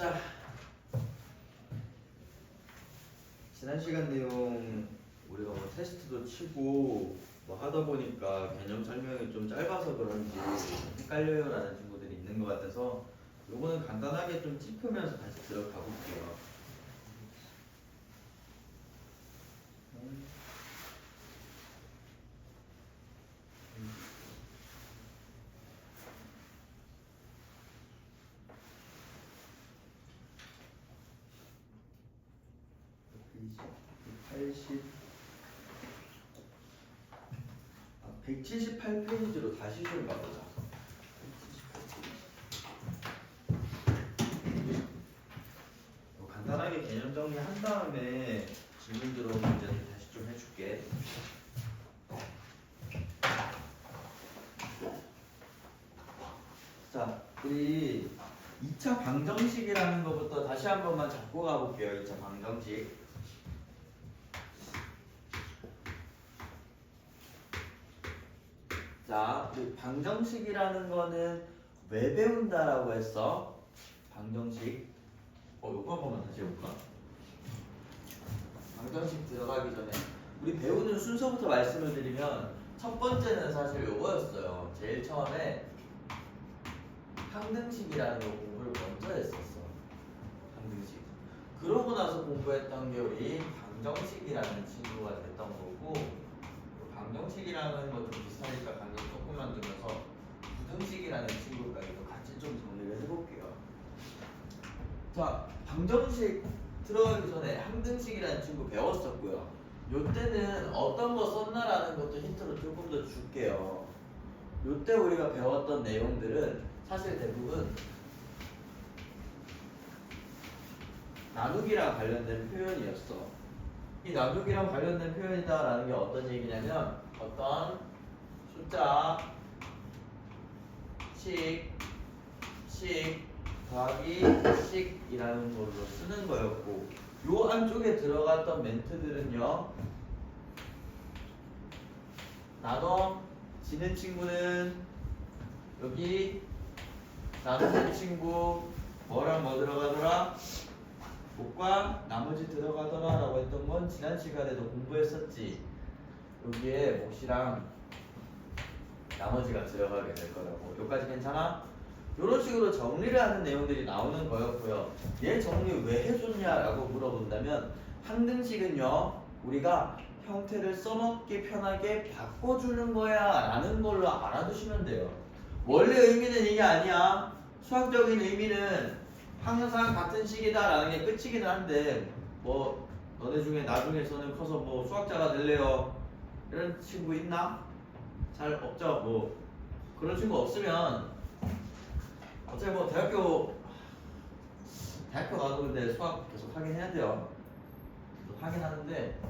자, 지난 시간 내용 우리가 뭐 테스트도 치고 뭐 하다 보니까 개념 설명이 좀 짧아서 그런지 헷갈려요라는 친구들이 있는 것 같아서 요거는 간단하게 좀 짚으면서 다시 들어가 볼게요. 아, 178페이지로 다시 좀 가보자. 간단하게 개념 정리한 다음에 질문 들어온 문제들 다시 좀 해줄게. 자, 우리 2차 방정식이라는 것부터 다시 한 번만 잡고 가볼게요. 2차 방정식. 자, 방정식이라는 거는 왜 배운다라고 했어? 방정식. 요거 한 번만 다시 해볼까? 방정식 들어가기 전에 우리 배우는 순서부터 말씀을 드리면 첫 번째는 사실 요거였어요. 제일 처음에 항등식이라는 거 공부를 먼저 했었어. 항등식. 그러고 나서 공부했던 게 우리 방정식이라는 친구가 됐던 거고, 방정식이라는 것도 비슷하니까 간격 조금 만들면서 부등식이라는 친구까지도 같이 좀 정리를 해볼게요. 자, 방정식 들어가기 전에 항등식이라는 친구 배웠었고요. 요때는 어떤 거 썼나라는 것도 힌트로 조금 더 줄게요. 요때 우리가 배웠던 내용들은 사실 대부분 나누기랑 관련된 표현이었어. 이 나누기랑 관련된 표현이다라는 게 어떤 얘기냐면 어떤 숫자 식 더하기 식이라는 걸로 쓰는 거였고, 요 안쪽에 들어갔던 멘트들은요, 나눠지는 친구는 여기 나누는 친구 뭐랑 뭐 들어가더라? 곱과 나머지 들어가더라 라고 했던 건 지난 시간에도 공부했었지. 여기에 몫이랑 나머지가 들어가게 될 거라고. 여기까지 괜찮아? 이런 식으로 정리를 하는 내용들이 나오는 거였고요. 얘 정리 왜 해줬냐라고 물어본다면 항등식은요, 우리가 형태를 써먹기 편하게 바꿔주는 거야 라는 걸로 알아두시면 돼요. 원래 의미는 이게 아니야. 수학적인 의미는 항상 같은 식이다 라는 게 끝이긴 한데, 뭐 너네 중에 나중에서는 커서 뭐 수학자가 될래요 이런 친구 있나? 잘 없죠. 뭐 그런 친구 없으면 어차피 뭐 대학교 가도 근데 수학 계속 하긴 해야 돼요. 계속 하긴 하는데,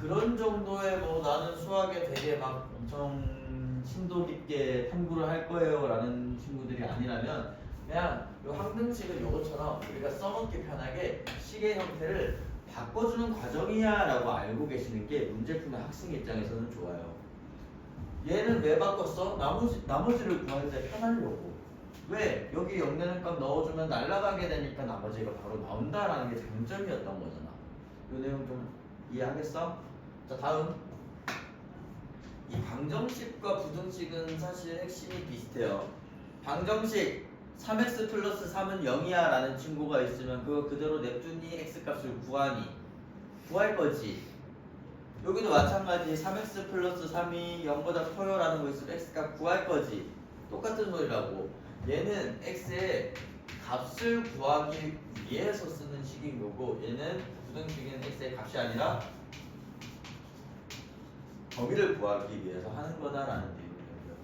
그런 정도의 뭐 나는 수학에 되게 막 엄청 심도 깊게 탐구를 할 거예요 라는 친구들이 아니라면 그냥 요 항등식은 요것처럼 우리가 써먹기 편하게 식의 형태를 바꿔주는 과정이야 라고 알고 계시는 게 문제푸는 학생 입장에서는 좋아요. 얘는 왜 바꿨어? 나머지를 구할 때 편하려고. 왜? 여기 영되는 값 넣어주면 날아가게 되니까 나머지가 바로 나온다라는 게 장점이었던 거잖아. 이 내용 좀 이해하겠어? 자, 다음. 이 방정식과 부등식은 사실 핵심이 비슷해요. 방정식 3x 플러스 3은 0이야 라는 친구가 있으면 그거 그대로 냅두니 x값을 구할 거지. 여기도 마찬가지 3x 플러스 3이 0보다 커요 라는 거 있으면 x값 구할 거지. 똑같은 소리라고. 얘는 x의 값을 구하기 위해서 쓰는 식인 거고, 얘는 부등식은 x의 값이 아니라 범위를 구하기 위해서 하는 거다라는 내용이에요.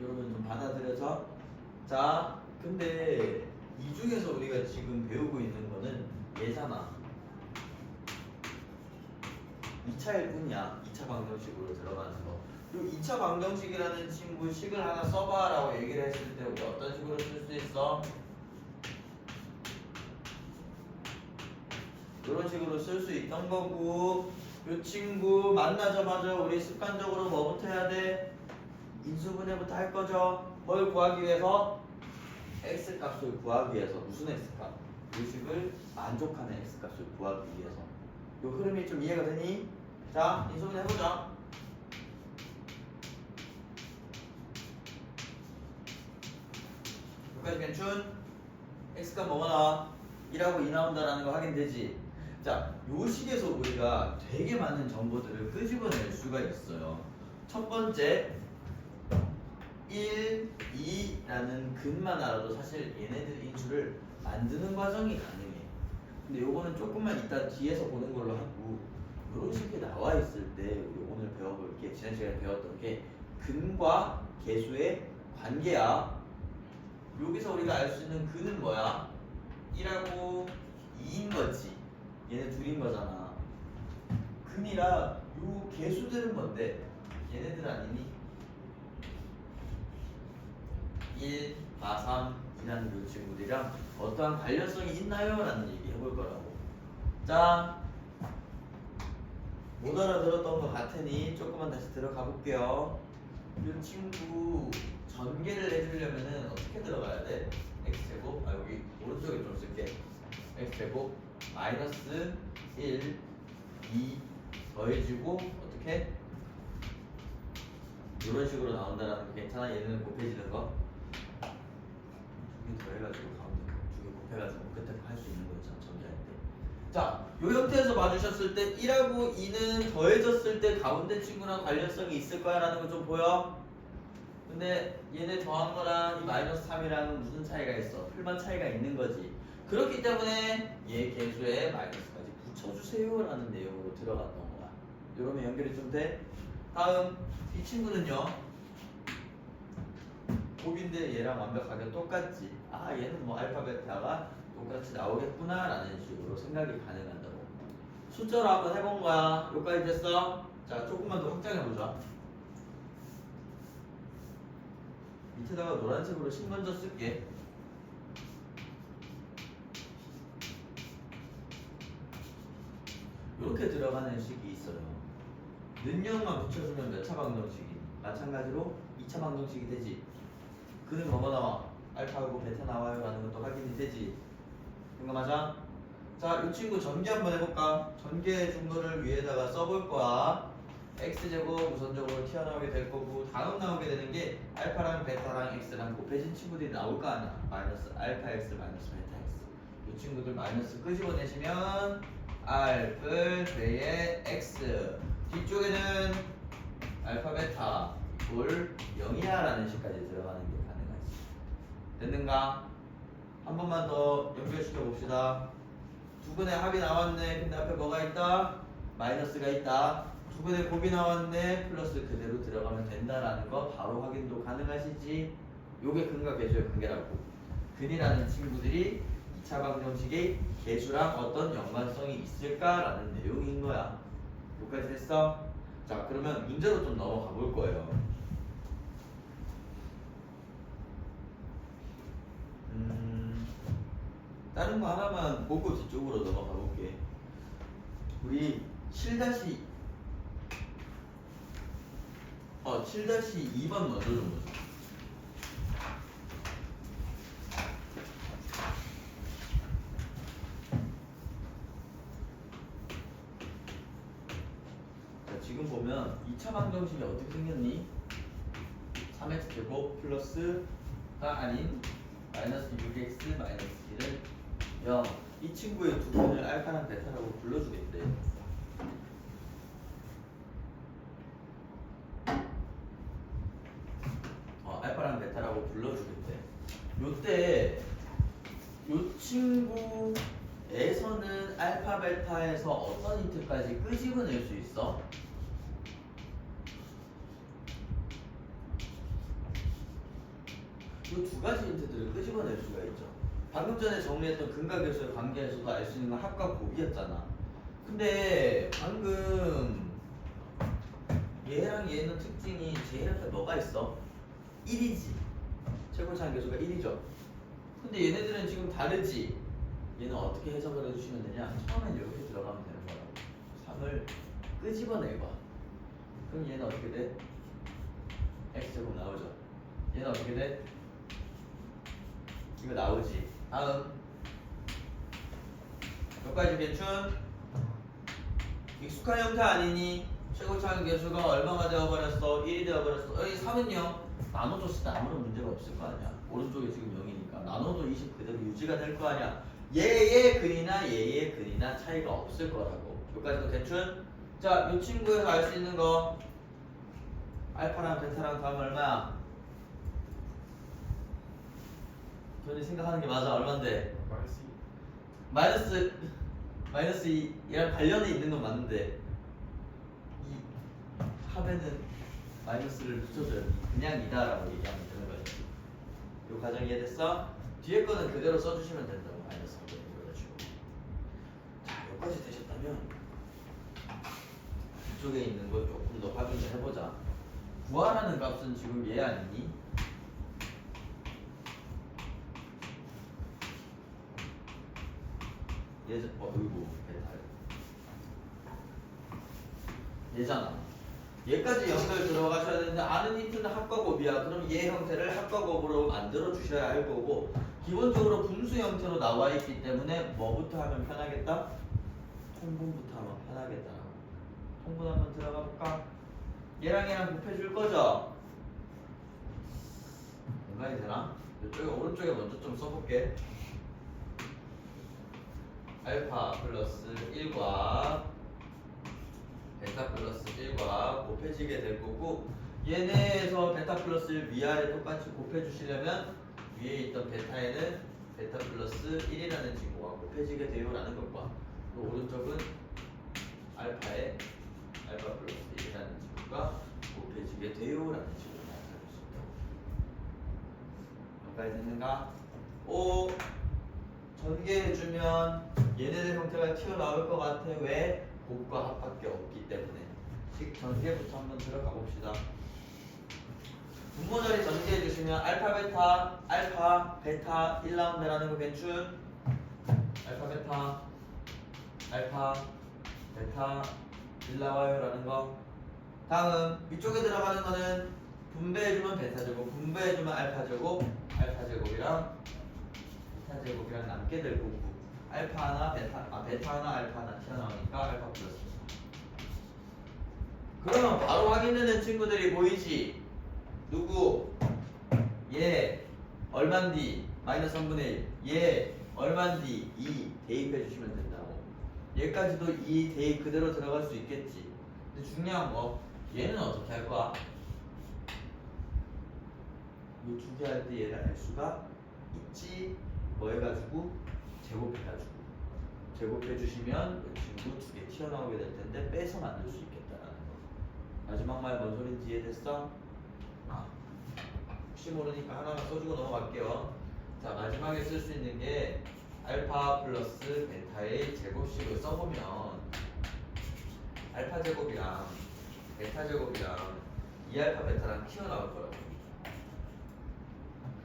여러분 좀 받아들여서. 자, 근데 이 중에서 우리가 지금 배우고 있는 거는 얘잖아. 2차일 뿐이야. 2차 방정식으로 들어가는 거. 요 2차 방정식이라는 친구 식을 하나 써봐 라고 얘기를 했을 때 우리 어떤 식으로 쓸 수 있어? 이런 식으로 쓸 수 있던 거고, 요 친구 만나자마자 우리 습관적으로 뭐부터 해야 돼? 인수분해부터 할 거죠. 뭘 구하기 위해서? x 값을 구하기 위해서 무슨 x 값? 요식을 만족하는 x 값을 구하기 위해서. 요 흐름이 좀 이해가 되니? 자, 인수분 해보자. 여기까지 괜춘? x값 뭐가 나와? 1하고 2 나온다라는 거 확인되지? 자, 요 식에서 우리가 되게 많은 정보들을 끄집어낼 수가 있어요. 첫 번째, 1, 2라는 근만 알아도 사실 얘네들 인수를 만드는 과정이 가능해. 근데 요거는 조금만 이따 뒤에서 보는 걸로 하고, 이런 식이 나와 있을 때 우리 오늘 배워볼 게, 지난 시간에 배웠던 게 근과 계수의 관계야. 여기서 우리가 알 수 있는 근은 뭐야? 1하고 2인 거지. 얘네 둘인 거잖아. 근이라 요 계수들은 뭔데? 얘네들 아니니? 1, 4, 3이라는 요 친구들이랑 어떠한 관련성이 있나요? 라는 얘기 해볼 거라고. 자, 못 알아들었던 것 같으니 조금만 다시 들어가 볼게요. 이 친구 전개를 해주려면은 어떻게 들어가야 돼? x제곱, 여기 오른쪽에 좀 쓸게. x제곱 마이너스 1, 2 더해지고 어떻게? 이런 식으로 나온다라는 거 괜찮아? 얘는 곱해지는 거? 두 개 더해가지고 가운데 두 개 곱해가지고 끝에 할 수 있는 거잖아, 전개할 때. 자, 이 형태에서 봐주셨을 때 1하고 2는 더해졌을 때 가운데 친구랑 관련성이 있을 거야 라는 거 좀 보여? 근데 얘네 더한 거랑 이 마이너스 3이랑은 무슨 차이가 있어? 풀만 차이가 있는 거지. 그렇기 때문에 얘 계수에 마이너스까지 붙여주세요 라는 내용으로 들어갔던 거야. 이러면 연결이 좀 돼? 다음 이 친구는요, 곱인데 얘랑 완벽하게 똑같지. 아, 얘는 뭐 알파 베타가 똑같이 나오겠구나 라는 식으로 생각이 가능하다고. 숫자로 한번 해본 거야. 여기까지 됐어? 자, 조금만 더 확장해보자. 밑에다가 노란색으로 식 먼저 쓸게. 이렇게 들어가는 식이 있어요. 능력만 붙여주면 몇 차 방정식이? 마찬가지로 2차 방정식이 되지. 그는 뭐가 나와? 알파하고 베타 나와요 라는 것도 확인이 되지. 이거 맞아? 자, 이 친구 전개 한번 해볼까? 전개 중도를 위에다가 써볼 거야. x제곱 우선적으로 튀어나오게 될 거고, 다음 나오게 되는 게 알파랑 베타랑 x랑 곱해진 친구들이 나올 거 아니야. 마이너스 알파 x 마이너스 베타 x. 이 친구들 마이너스 끄집어내시면 r을 제의 x, 뒤쪽에는 알파 베타 볼 0이야 라는 식까지 들어가는 게 가능하지. 됐는가? 한 번만 더 연결시켜 봅시다. 두 분의 합이 나왔네. 근데 앞에 뭐가 있다? 마이너스가 있다. 두 분의 곱이 나왔네. 플러스 그대로 들어가면 된다라는 거 바로 확인도 가능하시지. 요게 근과 계수의 관계라고. 근이라는 친구들이 2차 방정식의 계수랑 어떤 연관성이 있을까라는 내용인 거야. 여기까지 됐어? 자, 그러면 문제로 좀 넘어가 볼 거예요. 다른 거 하나만 보고 뒤쪽으로 넘어가 볼게. 우리 7-2번 먼저 좀 보자. 자, 지금 보면 2차 방정식이 어떻게 생겼니? 3x제곱 플러스가 아닌 마이너스 6x 마이너스 1을 0. 이 친구의 두 분을 알파랑 베타라고 불러주겠대. 알파랑 베타라고 불러주겠대. 요때 요 친구에서는 알파 베타에서 어떤 힌트까지 끄집어낼 수 있어? 이 두 가지 힌트들을 끄집어낼 수가 있죠. 방금 전에 정리했던 근과 계수의 관계에서도 알 수 있는 건 합과 곱이었잖아. 근데 방금 얘랑 얘는 특징이 제일 앞에 뭐가 있어? 1이지. 최고차항 계수가 1이죠. 근데 얘네들은 지금 다르지. 얘는 어떻게 해석을 해주시면 되냐? 처음엔 이렇게 들어가면 되는 거라고. 3을 끄집어내봐. 그럼 얘는 어떻게 돼? x제곱 나오죠. 얘는 어떻게 돼? 이거 나오지. 다음 여기까지 괜춘? 익숙한 형태 아니니? 최고차항 계수가 얼마가 되어버렸어? 1이 되어버렸어. 여기 3은요 나눠줬을 때 아무런 문제가 없을 거 아니야. 오른쪽에 지금 0이니까 나눠도 20 그대로 유지가 될 거 아니야. 얘의 근이나 얘의 근이나 차이가 없을 거라고. 여기까지도 대충. 자, 이 친구에서 알 수 있는 거 알파랑 베타랑 다음 얼마야? 전이 생각하는 게 맞아. 얼만데? 마이너스 2랑 관련이 있는 건 맞는데 이 합에는 마이너스를 붙여줘요. 그냥 이다라고 얘기하면 되는 거지. 이 과정 이해됐어? 뒤에 거는 그대로 써주시면 된다고. 마이너스 3을 이거가지고. 자, 여기까지 되셨다면 이쪽에 있는 거 조금 더 확인을 해보자. 구하라는 값은 지금 얘 아니니? 어이구 얘잖아. 얘까지 연결 들어가셔야 되는데 아는 힌트는 합과 곱이야. 그럼 얘 형태를 합과 곱으로 만들어 주셔야 할 거고, 기본적으로 분수 형태로 나와 있기 때문에 뭐부터 하면 편하겠다? 통분부터 하면 편하겠다. 통분 한번 들어가 볼까? 얘랑 얘랑 곱해줄 거죠? 공간이 되나? 이쪽에 오른쪽에 먼저 좀 써볼게. 알파 플러스 1과 베타 플러스 1과 곱해지게 될 거고, 얘네에서 베타 플러스 1 위아래 똑같이 곱해주시려면 위에 있던 베타에는 베타 플러스 1이라는 친구가 곱해지게 돼요 라는 것과, 또 오른쪽은 알파에 알파 플러스 1이라는 친구가 곱해지게 돼요 라는 식으로 나타낼 수 있다고. 여기까지 됐는가? 오, 전개해주면 얘네들 형태가 튀어나올 것 같아. 왜? 곱과 합밖에 없기 때문에. 전개부터 한번 들어가 봅시다. 분모자리 전개해주시면 알파 베타 1나온다라는 거 괜춘? 알파 베타 1 나와요 라는 거. 다음 위쪽에 들어가는 거는 분배해주면 베타 제곱, 분배해주면 알파 제곱, 알파 제곱이랑 베타 제곱이랑 남게 될 거고, 알파 하나 베타 하나 알파 하나 튀어나오니까 알파 플러스. 그러면 바로 확인되는 친구들이 보이지? 누구? 얘 얼만디? 마이너스 3분의 1. 얘 얼만디? 2 대입해 주시면 된다고. 얘까지도 2 대입 그대로 들어갈 수 있겠지. 근데 중요한 거, 얘는 어떻게 할 거야? 이 두 개 할 때 얘를 알 수가 있지. 뭐 해가지고? 제곱해 주시면 이 친구 두 개 튀어나오게 될 텐데 빼서 만들 수 있겠다라는 거. 마지막 말 뭔 소린지 이해됐어? 혹시 모르니까 하나만 써주고 넘어갈게요. 자, 마지막에 쓸 수 있는 게 알파 플러스 베타의 제곱식을 써보면 알파 제곱이랑 베타 제곱이랑 2알파 베타랑 튀어나올 거라고.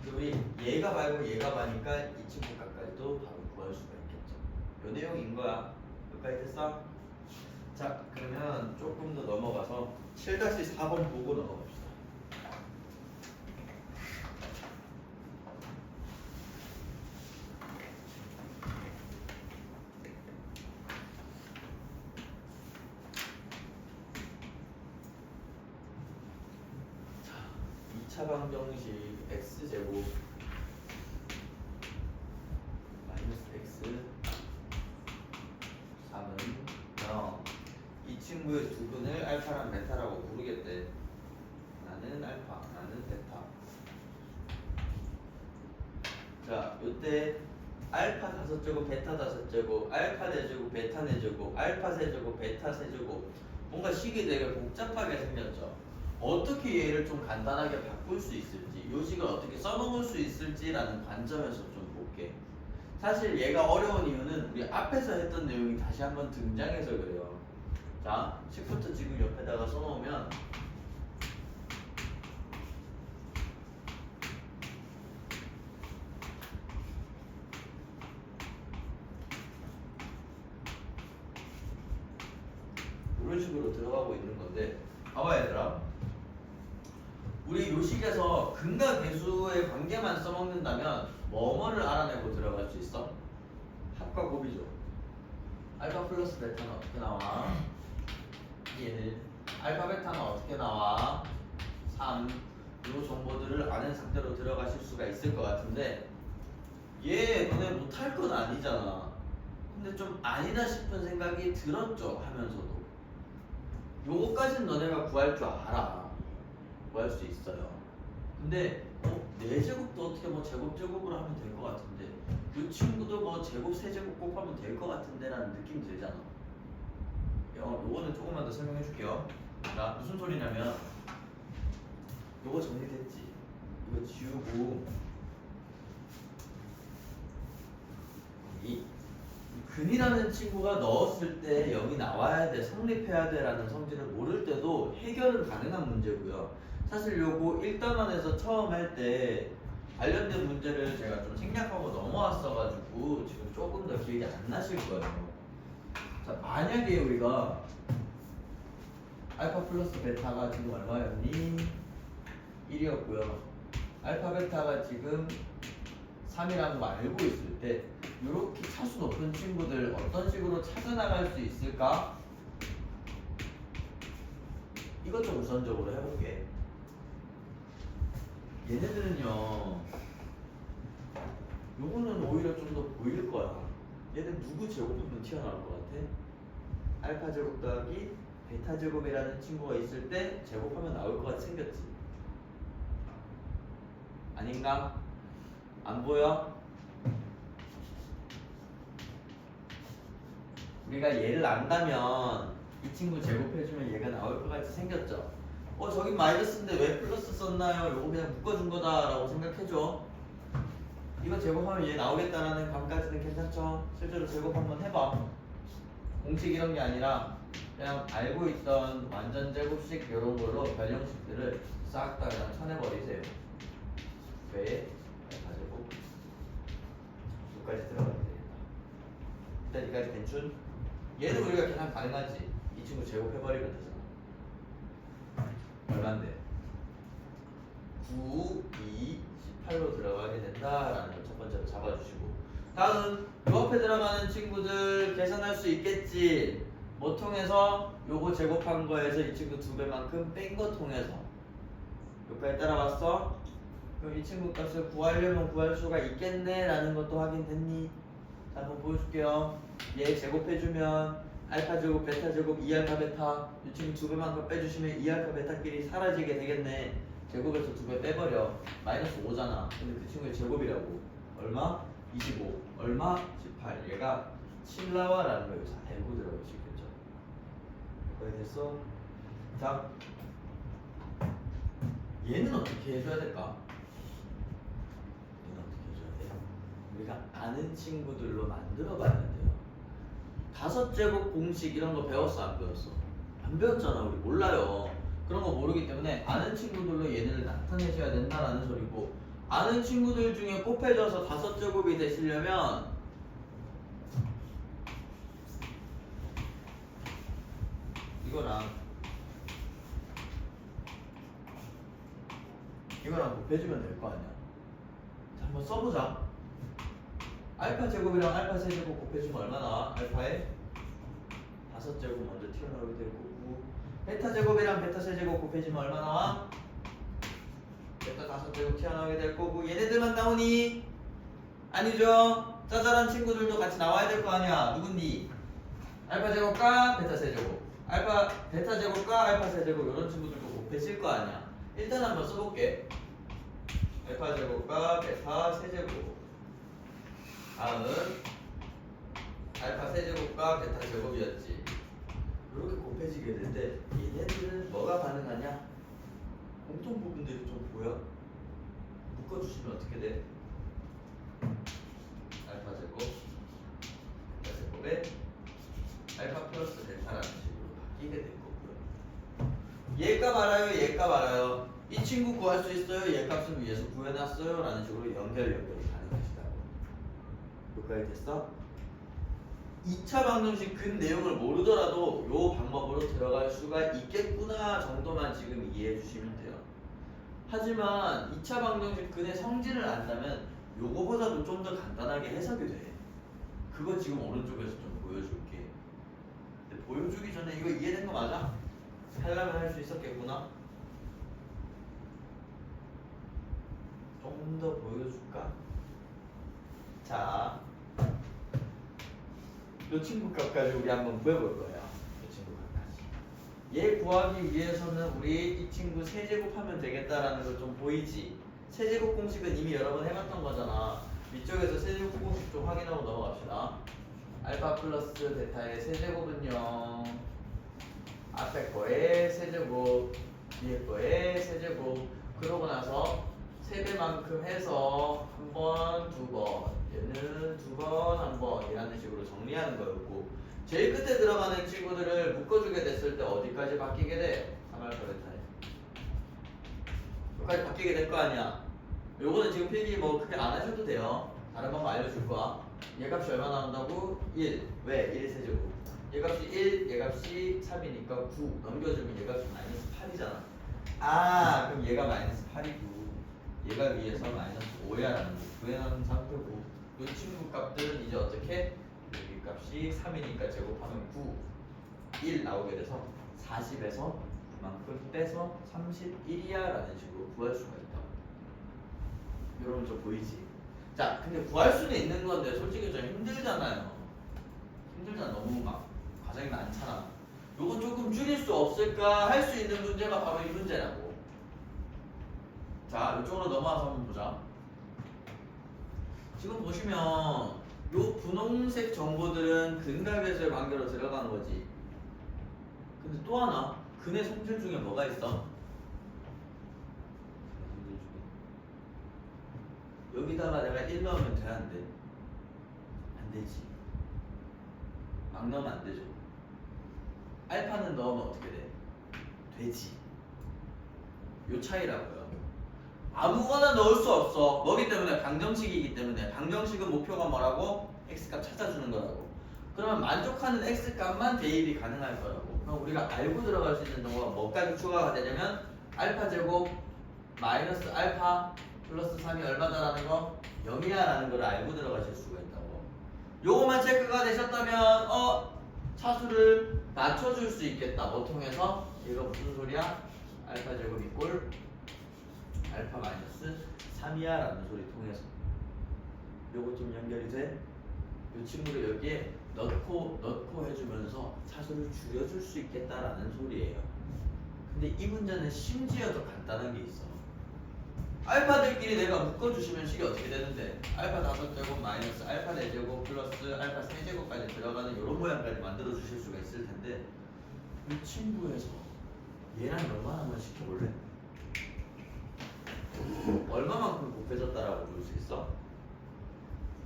근데 우리 얘가 말고 얘가 많으니까 이 친구 값까지도 바로 구할 수가 있겠죠. 요 내용인 거야. 여기까지 됐어? 자, 그러면 조금 더 넘어가서 7-4번 보고 넘어갑시다. 자, 2차 방정식 x제곱 마이너스 x 3은 0. 이 친구의 두 근을 알파랑 베타라고 부르겠대. 나는 알파, 나는 베타. 자, 요때 알파 5제곱, 베타 5제곱, 알파 4제곱, 베타 4제곱, 알파 세제곱, 베타 세제곱, 뭔가 식이 되게 복잡하게 생겼죠. 어떻게 얘를 좀 간단하게 바꿀 수 있을지, 요 식을 어떻게 써먹을 수 있을지라는 관점에서 좀 볼게. 사실 얘가 어려운 이유는 우리 앞에서 했던 내용이 다시 한번 등장해서 그래요. 자, 식부터 지금 옆에다가 써놓으면 이런 식으로 들어가고 있는 건데, 봐봐 얘들아. 우리 요식에서 근과 계수의 관계만 써먹는다면 뭐뭐를 알아내고 들어갈 수 있어? 합과 곱이죠. 알파 플러스 베타는 어떻게 나와? 1. 알파 베타는 어떻게 나와? 3. 이 정보들을 아는 상태로 들어가실 수가 있을 것 같은데 얘 너네 못할 건 아니잖아. 근데 좀 아니다 싶은 생각이 들었죠 하면서도 요거까지는 너네가 구할 줄 알아. 구할 수 있어요. 근데 4제곱도 어떻게 뭐 제곱제곱으로 하면 될 것 같은데 그 친구도 뭐 제곱 세제곱 곱하면 될 것 같은데 라는 느낌 들잖아. 요거는 조금만 더 설명해 줄게요. 자, 무슨 소리냐면 요거 정리됐지? 이거 지우고 이 근이라는 친구가 넣었을 때 0이 나와야 돼, 성립해야 돼 라는 성질을 모를 때도 해결은 가능한 문제고요. 사실 요거 1단원에서 처음 할 때 관련된 문제를 제가 좀 생략하고 넘어왔어가지고 지금 조금 더 기억이 안 나실 거예요. 자, 만약에 우리가 알파 플러스 베타가 지금 얼마였니? 1이었고요. 알파 베타가 지금 3이라는 거 알고 있을 때 이렇게 차수 높은 친구들 어떤 식으로 찾아나갈 수 있을까? 이것 좀 우선적으로 해볼게. 얘네들은요, 요거는 오히려 좀 더 보일 거야. 얘는 누구 제곱하면 튀어나올 것 같아? 알파 제곱 더하기 베타 제곱이라는 친구가 있을 때 제곱하면 나올 것 같이 생겼지. 아닌가? 안 보여? 우리가 얘를 안다면 이 친구 제곱해주면 얘가 나올 것 같이 생겼죠? 저기 마이너스인데 왜 플러스 썼나요? 요거 그냥 묶어준 거다 라고 생각해줘. 이거 제곱하면 얘 나오겠다라는 감까지는 괜찮죠? 실제로 제곱 한번 해봐. 공식 이런 게 아니라 그냥 알고 있던 완전 제곱식 이런 걸로 변형식들을 싹 다 그냥 쳐내버리세요. 왜? 가지고 여기까지 들어가면 되겠다. 일단 여기까지 괜춘? 얘는 우리가 계산 가능하지. 이 친구 제곱해버리면 되잖아. 얼만데? 9, 2, 18로 들어가게 된다라는 걸 첫 번째로 잡아주시고, 다음 요 앞에 들어가는 친구들 계산할 수 있겠지. 뭐 통해서? 요거 제곱한 거에서 이 친구 2배만큼 뺀 거 통해서. 여기까지 따라왔어? 그럼 이 친구 값을 구하려면 구할 수가 있겠네 라는 것도 확인됐니? 자, 한번 보여줄게요. 얘 제곱해주면 알파 제곱, 베타 제곱, 2알파 베타 이 친구 2배만큼 빼주시면 2알파 베타끼리 사라지게 되겠네. 제곱에서 2배 빼버려. 마이너스 5잖아. 근데 그 친구의 제곱이라고. 얼마? 25. 얼마? 18. 얘가 7 나와 라는 걸 여기서 알고 들어갈 수 있겠죠. 거의 됐어? 자, 얘는 어떻게 해줘야 될까? 얘는 어떻게 해줘야 돼? 우리가 아는 친구들로 만들어 봐야 돼요. 5제곱 공식 이런 거 배웠어? 안 배웠어? 안 배웠잖아. 우리 몰라요. 그런 거 모르기 때문에 아는 친구들로 얘네를 나타내셔야 된다라는 소리고, 아는 친구들 중에 곱해져서 5제곱이 되시려면 이거랑 곱해주면 될 거 아니야. 자, 한번 써보자. 알파 제곱이랑 알파 세제곱 곱해주면 얼마 나와? 알파에 5제곱 먼저 튀어나오게 될 거고, 베타 제곱이랑 베타 세제곱 곱해주면 얼마 나와? 베타 5제곱 튀어나오게 될 거고, 얘네들만 나오니? 아니죠. 짜잘한 친구들도 같이 나와야 될 거 아니야. 누군디? 알파 제곱과 베타 세제곱, 알파 베타 제곱과 알파 세제곱 이런 친구들도 곱해질 거 아니야. 일단 한번 써볼게. 알파 제곱과 베타 세제곱, 다음은 알파 세제곱과 베타 제곱이었지. 이렇게 곱해지게 되는데 얘네들은 뭐가 가능하냐? 공통 부분들이 좀 보여? 묶어주시면 어떻게 돼? 알파 제곱, 베타 제곱에 알파 플러스 베타라는 식으로 바뀌게 될 거고요. 얘 값 알아요? 얘 값 알아요? 이 친구 구할 수 있어요? 얘 값은 위에서 구해놨어요? 라는 식으로 연결이 가능하시다고. 여기까지 됐어? 2차 방정식 근 내용을 모르더라도 요 방법으로 들어갈 수가 있겠구나 정도만 지금 이해해 주시면 돼요. 하지만 2차 방정식 근의 성질을 안다면 요거보다도 좀 더 간단하게 해석이 돼. 그거 지금 오른쪽에서 좀 보여줄게. 근데 보여주기 전에 이거 이해된 거 맞아? 하려면 할 수 있었겠구나. 좀 더 보여줄까? 자, 요 친구 값까지 우리 한번 구해볼 거예요. 요 친구 값까지. 얘 구하기 위해서는 우리 이 친구 세제곱하면 되겠다라는 거 좀 보이지? 세제곱 공식은 이미 여러 번 해봤던 거잖아. 위쪽에서 세제곱 공식 좀 확인하고 넘어갑시다. 알파 플러스 베타의 세제곱은요, 앞에 거의 세제곱, 뒤에 거의 세제곱. 그러고 나서 세배만큼 해서 한 번, 두 번, 얘는 두 번, 한 번 이라는 식으로 정리하는 거였고, 제일 끝에 들어가는 친구들을 묶어주게 됐을 때 어디까지 바뀌게 돼? 3알파 베타에 여기까지 바뀌게 될 거 아니야. 요거는 지금 필기 뭐 크게 안 하셔도 돼요. 다른 방법 알려줄 거야. 얘 값이 얼마 나온다고? 1. 왜? 1 세제곱. 얘 값이 1, 얘 값이 3이니까 9. 넘겨주면 얘 값이 마이너스 8이잖아. 아, 그럼 얘가 마이너스 8이고 얘가 위에서 마이너스 5야라는 거 구해놓은 상태고, 이 친구 값들은 이제 어떻게? 여기 값이 3이니까 제곱하면 9, 1 나오게 돼서 40에서 그만큼 빼서 31이야 라는 식으로 구할 수가 있다. 여러분 저 보이지? 자, 근데 구할 수는 있는 건데 솔직히 좀 힘들잖아요. 힘들잖아. 너무 막 과정이 많잖아. 요거 조금 줄일 수 없을까 할 수 있는 문제가 바로 이 문제라고. 자, 이쪽으로 넘어와서 한번 보자. 지금 보시면 요 분홍색 정보들은 근각에서의 관계로 들어가는 거지. 근데 또 하나, 근의 성질 중에 뭐가 있어? 여기다가 내가 1 넣으면 돼, 안 돼? 안 되지. 막 넣으면 안 되죠. 알파는 넣으면 어떻게 돼? 되지. 요 차이라고요. 아무거나 넣을 수 없어. 뭐기 때문에? 방정식이기 때문에. 방정식은 목표가 뭐라고? x값 찾아주는 거라고. 그러면 만족하는 x값만 대입이 가능할 거라고. 그럼 우리가 알고 들어갈 수 있는 정보가 뭐까지 추가가 되냐면 알파 제곱 마이너스 알파 플러스 3이 얼마다라는 거? 0이야 라는 걸 알고 들어가실 수가 있다고. 요거만 체크가 되셨다면 차수를 낮춰줄 수 있겠다. 뭐 통해서? 이거 무슨 소리야? 알파 제곱 이꼴 알파 마이너스 3이야 라는 소리 통해서. 요거 좀 연결이 돼? 요 친구를 여기에 넣고 해주면서 차수를 줄여줄 수 있겠다라는 소리예요. 근데 이 문제는 심지어 더 간단한 게 있어. 알파들끼리 내가 묶어주시면 식이 어떻게 되는데, 알파 5제곱 마이너스 알파 4제곱 플러스 알파 3제곱까지 들어가는 이런 모양까지 만들어 주실 수가 있을 텐데, 이 친구에서 얘랑 얼마나만 시켜볼래? 얼마만큼 곱해졌다라고 볼 수 있어?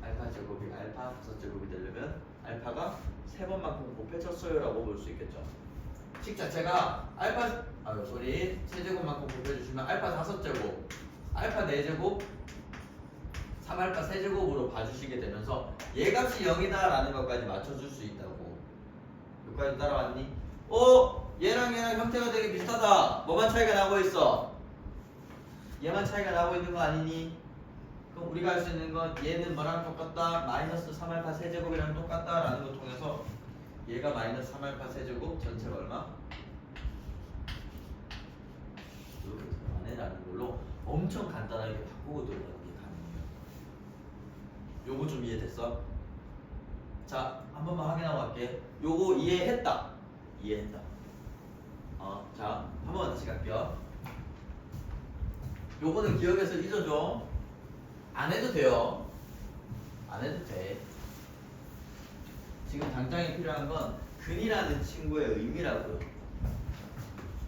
알파 제곱이 알파 5제곱이 되려면 알파가 3번만큼 곱해졌어요 라고 볼 수 있겠죠. 식 자체가 알파 세제곱만큼 곱해주시면 알파 5제곱 알파 4제곱 3알파 3제곱으로 봐주시게 되면서 얘 값이 0이다 라는 것까지 맞춰줄 수 있다고. 여기까지 따라왔니? 얘랑 형태가 되게 비슷하다. 뭐만 차이가 나고 있어? 얘만 차이가 나고 있는 거 아니니? 그럼 우리가 할 수 있는 건 얘는 뭐랑 똑같다? 마이너스 3알파 세제곱이랑 똑같다 라는 걸 통해서 얘가 마이너스 3알파 세제곱 전체가 얼마? 이렇게 들어가네 라는 걸로 엄청 간단하게 바꾸고 들어가는 게 가능해요. 요거 좀 이해됐어? 자, 한 번만 확인하고 갈게. 요거 이해했다. 자, 한 번만 다시 갈게요. 요거는 기억해서 잊어줘. 안 해도 돼요. 안 해도 돼. 지금 당장에 필요한 건 근이라는 친구의 의미라고요.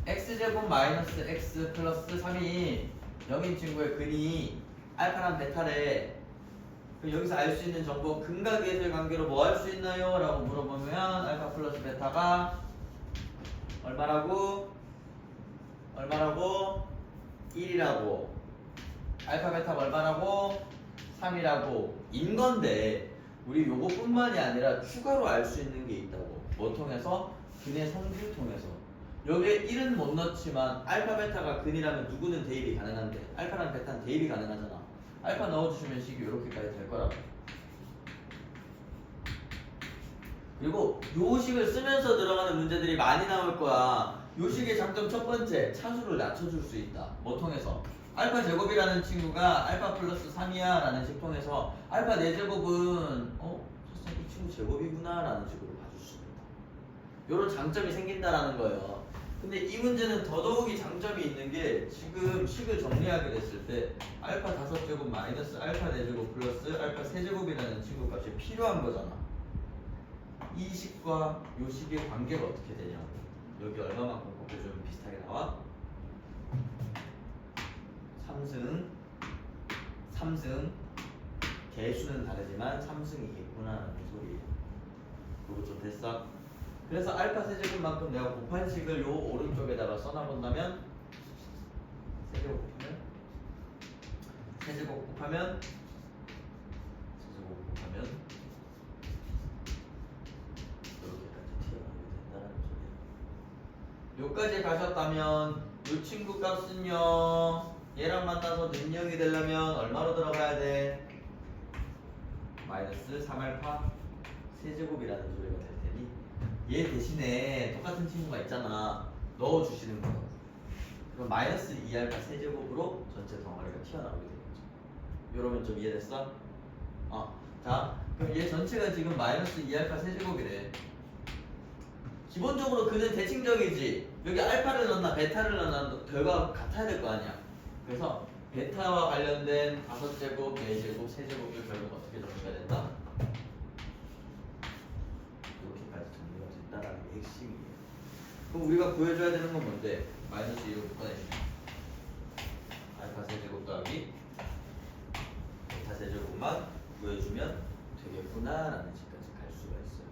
x제곱 마이너스 x 플러스 3이 0인 친구의 근이 알파랑 베타래. 그럼 여기서 알 수 있는 정보, 근과 계수의 관계로 뭐 할 수 있나요? 라고 물어보면 알파 플러스 베타가 얼마라고? 1이라고. 알파 베타가 얼마라고? 3이라고 인 건데, 우리 요거뿐만이 아니라 추가로 알 수 있는 게 있다고. 뭐 통해서? 근의 성질 통해서. 여기에 1은 못 넣지만 알파 베타가 근이라면 누구는 대입이 가능한데 알파랑 베타는 대입이 가능하잖아. 알파 넣어주시면 식이 이렇게까지 될 거라고. 그리고 요 식을 쓰면서 들어가는 문제들이 많이 나올 거야. 요 식의 장점 첫 번째, 차수를 낮춰줄 수 있다. 뭐 통해서? 알파 제곱이라는 친구가 알파 플러스 3이야 라는 식 통해서 알파 4제곱은 사실 이 친구 제곱이구나 라는 식으로 봐줄 수 있다. 요런 장점이 생긴다라는 거예요. 근데 이 문제는 더더욱이 장점이 있는 게 지금 식을 정리하게 됐을 때 알파 5제곱 마이너스 알파 4제곱 플러스 알파 3제곱이라는 친구 값이 필요한 거잖아. 이 식과 요 식의 관계가 어떻게 되냐고. 여기 얼마만큼 곱해주면 비슷하게 나와? 3승 개수는 다르지만 3승이겠구나 라는 소리예요. 그거 좀 됐어? 그래서 알파 세제곱만큼 내가 곱한 식을 요 오른쪽에다가 써놔본다면 세제곱 곱하면 이렇게까지 튀어나오게 된다는 소리예요. 요까지 가셨다면 요 친구 값은요 얘랑 만나서 능력이 되려면 얼마로 들어가야 돼? 마이너스 3알파 세제곱이라는 소리가 될 테니 얘 대신에 똑같은 친구가 있잖아. 넣어주시는 거예요. 그럼 마이너스 2알파 세제곱으로 전체 덩어리가 튀어나오게 되는 거죠. 이러면 좀 이해됐어? 자, 그럼 얘 전체가 지금 마이너스 2알파 세제곱이래. 기본적으로 그는 대칭적이지. 여기 알파를 넣나 베타를 넣나 결과가 같아야 될 거 아니야. 그래서 베타와 관련된 5제곱, 4제곱, 세제곱을 결국 어떻게 정리가 된다? 이렇게까지 정리가 된다라는 게 핵심이에요. 그럼 우리가 구해줘야 되는 건 뭔데? 마이너스 2로 묶어내주면 알파 세제곱 더하기 베타 세제곱만 구해주면 되겠구나라는 식까지 갈 수가 있어요.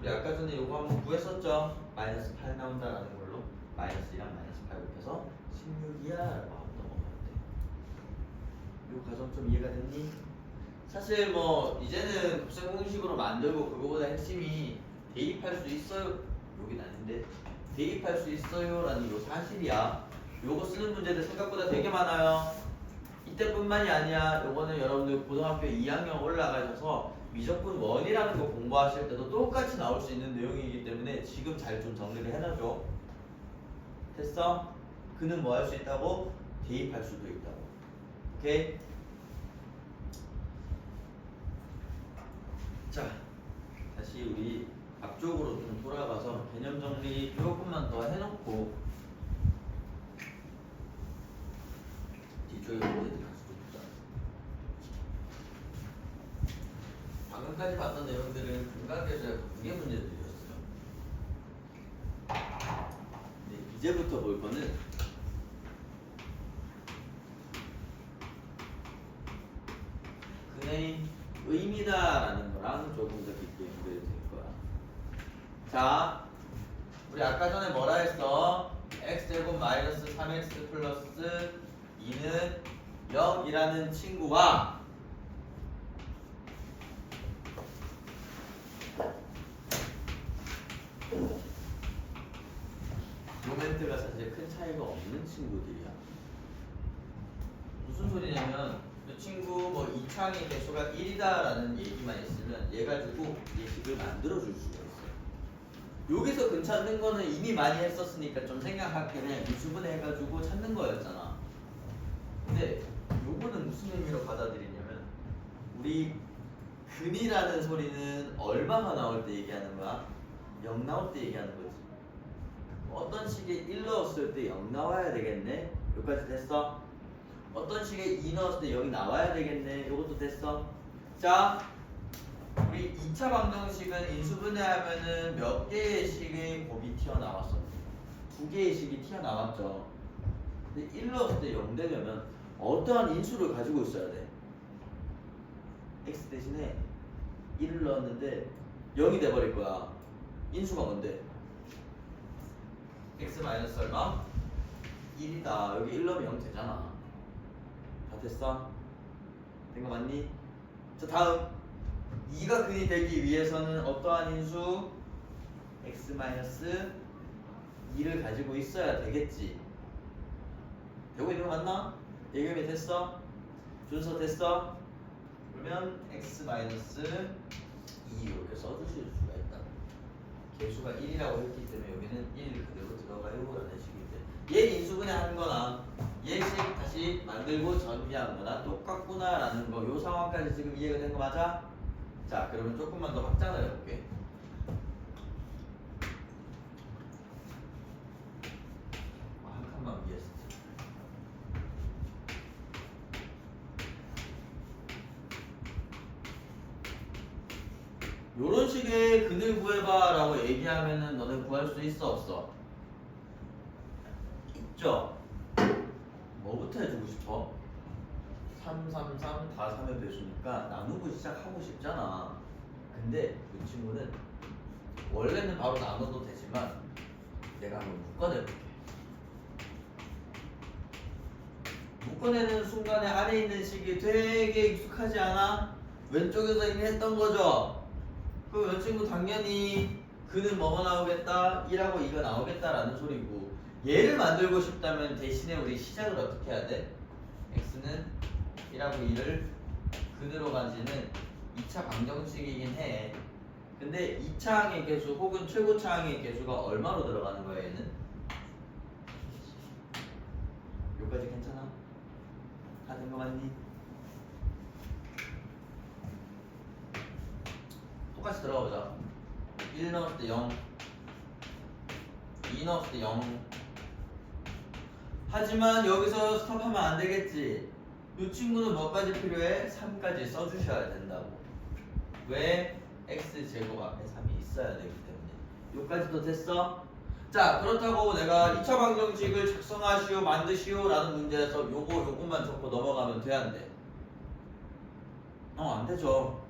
우리 아까 전에 요거 한번 구했었죠? 마이너스 8 나온다라는 걸로 마이너스 2랑 마이너스 8 곱해서 16이야 라고 넘어가면 돼. 요 과정 좀 이해가 됐니? 사실 뭐 이제는 곱셈 공식으로 만들고 그거보다 핵심이 대입할 수 있어요. 여긴 아닌데 대입할 수 있어요 라는 요 사실이야. 요거 쓰는 문제들 생각보다 되게 많아요. 이때뿐만이 아니야. 요거는 여러분들 고등학교 2학년 올라가셔서 미적분 1이라는 거 공부하실 때도 똑같이 나올 수 있는 내용이기 때문에 지금 잘 좀 정리를 해놔줘. 됐어? 그는 뭐 할 수 있다고? 대입할 수도 있다고. 오케이? 자, 다시 우리 앞쪽으로 좀 돌아가서 개념 정리 조금만 더 해놓고 뒤쪽에 문제들 갈 수도 있다. 방금까지 봤던 내용들은 금강계수의 공개 문제들이었어요. 네, 이제부터 볼 거는 근의 의미다라는 거랑 조금 더 깊게 연결이 될 거야. 자, 우리 아까 전에 뭐라 했어? x제곱 마이너스 3x 플러스 2는 0이라는 친구와 모멘트가 사실 큰 차이가 없는 친구들이야. 무슨 소리냐면 이 친구 뭐 이창의 개수가 1이다라는 얘기만 있으면 얘 가지고 예식을 만들어 줄 수가 있어요. 여기서 근 찾는 거는 이미 많이 했었으니까 좀 생각하게 그냥 미수분해 해가지고 찾는 거였잖아. 근데 요거는 무슨 의미로 받아들이냐면 우리 근이라는 소리는 얼마가 나올 때 얘기하는 거야? 0 나올 때 얘기하는 거지. 어떤 식에 1 넣었을 때 0 나와야 되겠네. 여기까지 됐어? 어떤 식에 2 넣었을 때 0이 나와야 되겠네. 요것도 됐어? 자, 우리 2차 방정식은 인수분해하면은 몇 개의 식의 곱이 튀어나왔어? 2개의 식이 튀어나왔죠. 근데 1 넣었을 때 0 되려면 어떠한 인수를 가지고 있어야 돼? x 대신에 1을 넣었는데 0이 돼버릴 거야. 인수가 뭔데? x 마이너스 얼마? 1이다. 여기 1 넣으면 0 되잖아. 다 됐어? 된 거 맞니? 자, 다음 2가 근이 되기 위해서는 어떠한 인수? x 마이너스 2를 가지고 있어야 되겠지. 되고 있는 거 맞나? 예금이 됐어? 준서 됐어? 그러면 x 마이너스 2 이렇게 써주실 수가 있다. 개수가 1이라고 했기 때문에 여기는 1 그대로 들어가요 라는 식인데 얘 인수분해하는 거나 얘식 다시 만들고 정리한 거나 똑같구나 라는 거 요 상황까지 지금 이해가 된 거 맞아? 자 그러면 조금만 더 확장을 해볼게. 한 칸만 위에 쓰자. 요런 식의 근을 구해봐 라고 얘기하면은 너네 구할 수 있어 없어? 있죠? 뭐부터 해주고 싶어? 3, 3, 3 다 3의 배수니까 나누고 시작하고 싶잖아. 근데 이 친구는 원래는 바로 나눠도 되지만 내가 한번 묶어내볼게. 묶어내는 순간에 안에 있는 식이 되게 익숙하지 않아? 왼쪽에서 이미 했던 거죠? 그럼 이 친구 당연히 그는 뭐가 나오겠다? 1하고 2가 나오겠다라는 소리고 얘를 만들고 싶다면 대신에 우리 시작을 어떻게 해야 돼? x는 1하고 2를 근으로 가지는 2차 방정식이긴 해. 근데 2차 항의 개수 혹은 최고차 항의 개수가 얼마로 들어가는 거야 얘는? 여기까지 괜찮아? 다 된 거 맞니? 똑같이 들어가 보자. 1 넣었을 때 0, 2 넣었을 때 0. 하지만 여기서 스톱하면 안 되겠지. 이 친구는 뭐까지 필요해? 3까지 써주셔야 된다고. 왜? x제곱 앞에 3이 있어야 되기 때문에. 여기까지도 됐어? 자, 그렇다고 내가 2차 방정식을 작성하시오, 만드시오 라는 문제에서 요것만 적고 넘어가면 돼, 안 돼? 안 되죠.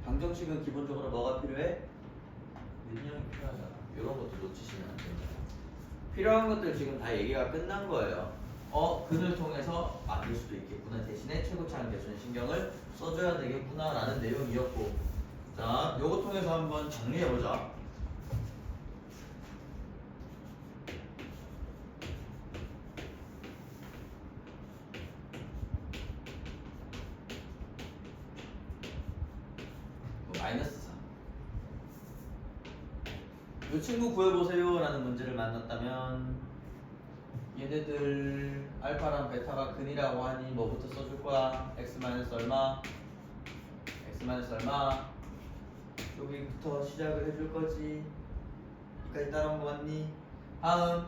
방정식은 기본적으로 뭐가 필요해? 민영이 필요하잖아. 이런 것도 놓치시면 안 됩니다. 필요한 것들 지금 다 얘기가 끝난 거예요. 근을 통해서 만들 수도 있겠구나. 대신에 최고차항 개수는 신경을 써줘야 되겠구나 라는 내용이었고, 자, 요거 통해서 한번 정리해보자. 마이너스 4. 이 친구 구해보세요 라는 문제를 만났다면 얘네들 알파랑 베타가 근이라고 하니 뭐부터 써줄 거야? x 마이너스 얼마? x 마이너스 얼마? 여기부터 시작을 해줄 거지. 여기까지 따라온 거 맞니? 다음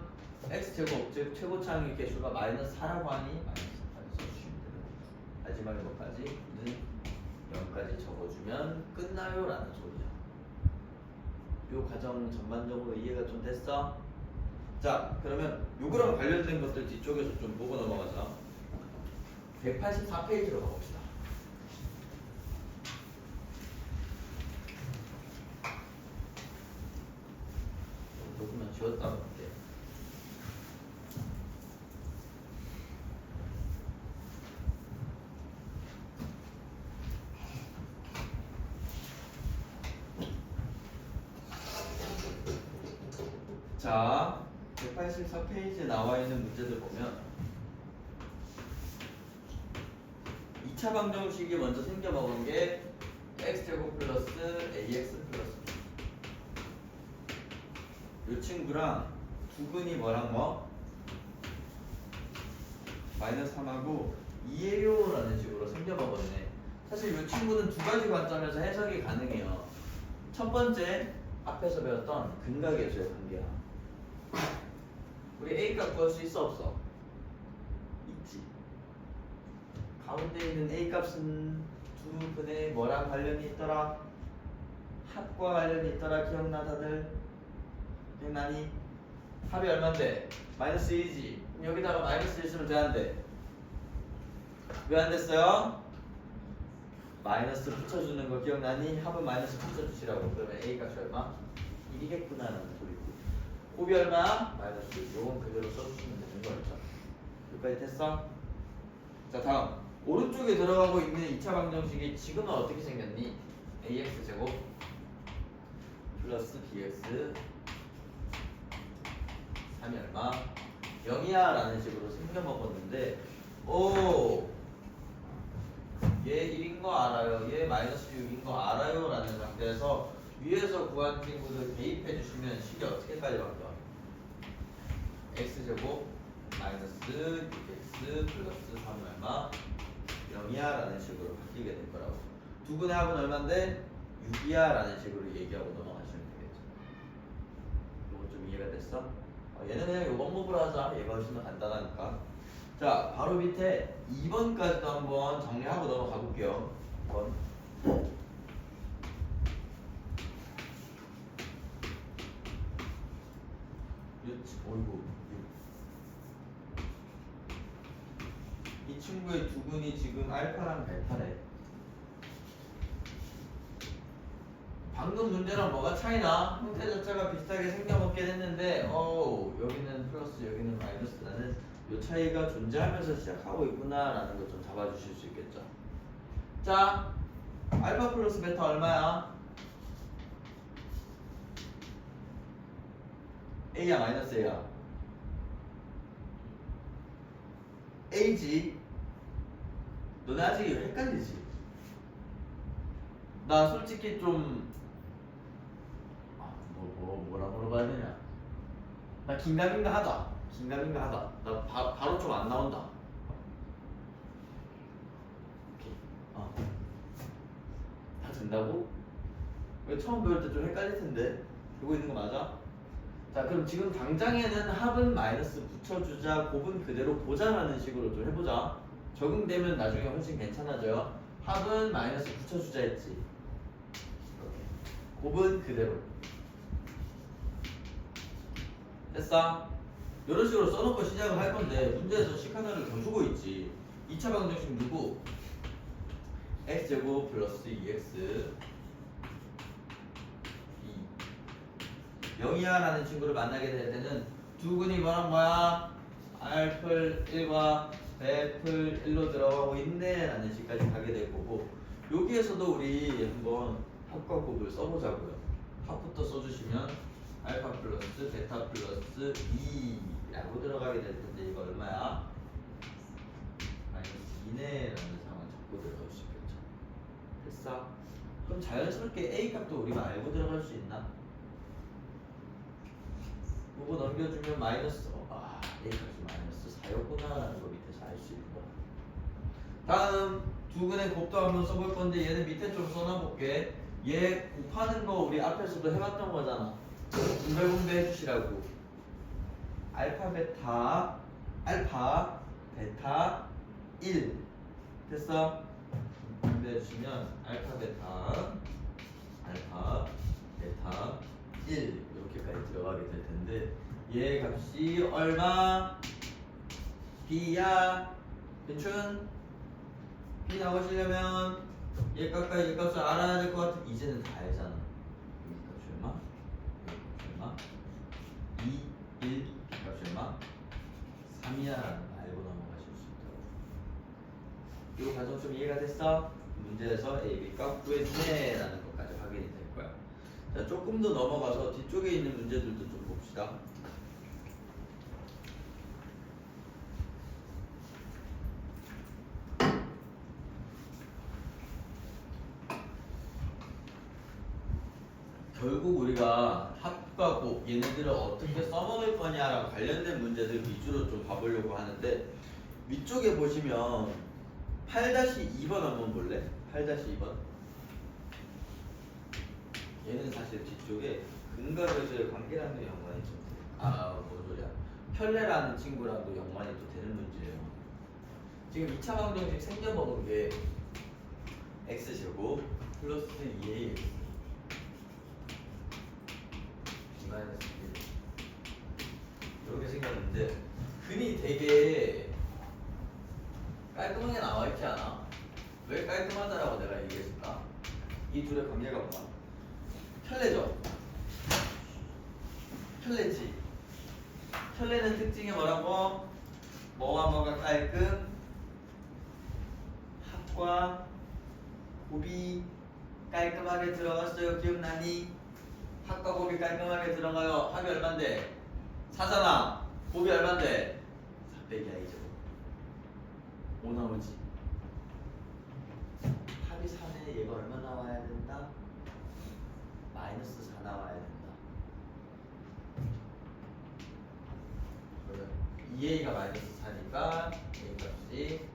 x제곱 즉 최고차항의 개수가 마이너스 4라고 하니 마이너스 4까지 써주시면 되는 마지막에 뭐까지는 0까지 적어주면 끝나요 라는 소리야. 요 과정 전반적으로 이해가 좀 됐어? 자 그러면 요거랑 관련된 것들 뒤쪽에서 좀 보고 넘어가자. 184페이지로 가봅시다. 조금만 지웠다 볼게. 자 184페이지에 나와 있는 문제들 보면 2차 방정식이 먼저 생겨 먹은 게 x제곱 플러스 ax 플러스 b. 이 친구랑 두근이 뭐랑 뭐? 마이너스 3하고 2예요 라는 식으로 생겨 먹었네. 사실 이 친구는 두 가지 관점에서 해석이 가능해요. 첫 번째 앞에서 배웠던 근각계수의 관계야. 우리 A값 구할 수 있어 없어? 있지. 가운데 있는 A값은 두 근에 뭐랑 관련이 있더라? 합과 관련이 있더라. 기억나 다들? 기억나니? 합이 얼만데? 마이너스 1이지. 그럼 여기다가 마이너스 1 쓰면 돼 안 돼? 왜 안 됐어요? 마이너스 붙여주는 거 기억나니? 합은 마이너스 붙여주시라고. 그러면 A 값이 얼마? 1이겠구나 라는 소리고. 곱이 얼마? 마이너스 1. 요건 그대로 써주시면 되는 거였죠. 여기까지 됐어? 자 다음 오른쪽에 들어가고 있는 2차 방정식이 지금은 어떻게 생겼니? ax제곱 플러스 bx 3이 얼마? 0이야 라는 식으로 생겨 먹었는데 오, 얘 1인 거 알아요, 얘 마이너스 6인 거 알아요 라는 상태에서 위에서 구한 친구들 대입해 주시면 식이 어떻게까지 바뀌어? x제곱 마이너스 6x 플러스 3은 얼마? 0이야 라는 식으로 바뀌게 될 거라고. 두근의 합은 얼마인데? 6이야 라는 식으로 얘기하고 넘어가시면 되겠죠. 요거 좀 이해가 됐어? 얘는 그냥 요번 mov로 하자. 얘가 훨씬 더 간단하니까. 자, 바로 밑에 2번까지도 한번 정리하고 넘어가 볼게요. 2번. 어이구. 이 친구의 두근이 지금 알파랑 베타래. 방금 문제랑 뭐가 차이나? 형태 자체가 비슷하게 생겨먹긴 했는데 여기는 플러스 여기는 마이너스라는 요 차이가 존재하면서 시작하고 있구나 라는 거 좀 잡아주실 수 있겠죠. 자, 알파 플러스 베타 얼마야? A야 마이너스 A야? A지. 너네 아직 헷갈리지? 나 솔직히 좀 뭐라 물어봐야 되냐? 나 긴가민가 하다. 나 바로 좀 안 나온다. 오케이. 다 된다고? 왜 처음 배울 때 좀 헷갈릴 텐데. 보고 있는 거 맞아? 자, 그럼 지금 당장에는 합은 마이너스 붙여주자, 곱은 그대로 보자라는 식으로 좀 해보자. 적응되면 나중에 훨씬 괜찮아져요. 합은 마이너스 붙여주자 했지. 이렇게. 곱은 그대로. 됐어? 이런 식으로 써놓고 시작을 할 건데 문제에서 식 하나를 더 주고 있지. 2차 방정식 누구? x제곱 플러스 2x 2 0이야 라는 친구를 만나게 될 때는 두근이 뭐야? 알플 1과 베플 1로 들어가고 있네 라는 식까지 가게 될 거고, 여기에서도 우리 한번 합과 곱을 써보자고요. 합부터 써주시면 알파 플러스 베타 플러스 2라고 들어가게 될 텐데 이거 얼마야? 마이너스 2네 라는 상황 잡고 들어갈 수 있겠죠. 됐어? 그럼 자연스럽게 A 값도 우리가 알고 들어갈 수 있나? 요거 넘겨주면 마이너스 A 값이 마이너스 4였구나 라는 거 밑에서 알 수 있는 거야. 다음 두근의 곱도 한번 써볼 건데 얘는 밑에 좀 써놔볼게. 얘 곱하는 거 우리 앞에서도 해봤던 거잖아. 분배 해주시라고. 알파 베타 1 됐어? 분배해주시면 알파 베타 1 이렇게까지 들어가게 될 텐데 얘 값이 얼마? B야. 괜춘? B 나오시려면 얘 값과 얘 값을 알아야 될 것 같아. 이제는 다 알잖아. 여기 값이 얼마? 여기 값이 얼마? 2, 1 값이 얼마? 3이야 라는 거 알고 넘어가실 수 있도록. 이 과정 좀 이해가 됐어? 문제에서 A, B 값 구해주네 라는 것까지 확인이 될 거야. 자, 조금 더 넘어가서 뒤쪽에 있는 문제들도 좀 봅시다. 결국 우리가 합과 곱 얘네들을 어떻게 써먹을 거냐랑 관련된 문제들 위주로 좀 봐보려고 하는데, 위쪽에 보시면 8-2번 한번 볼래? 8-2번. 얘는 사실 뒤쪽에 근과 결수의 관계랑도 연관이 좀 돼. 뭔 소리야. 편례라는 친구랑도 연관이 또 되는 문제예요. 지금 2차 방정식 생겨먹은 게 x제곱 플러스 2ax 마이너스 1 이렇게 생겼는데 근이 되게 깔끔하게 나와있지 않아? 왜 깔끔하다라고 내가 얘기했을까? 이 둘의 관계가 뭐야? 편례죠? 편례지. 편례는 특징이 뭐라고? 뭐와 뭐가 깔끔? 합과 곱이 깔끔하게 들어갔어요. 기억나니? 합과 곱이 깔끔하게 들어가요. 합이 얼만데? 4잖아. 곱이 얼만데? 4 빼기 i제곱. 5 나오지. 합이 4네. 얘가 얼마 나와야 된다? 마이너스 4 나와야 된다. 2a가 마이너스 4니까 a 값이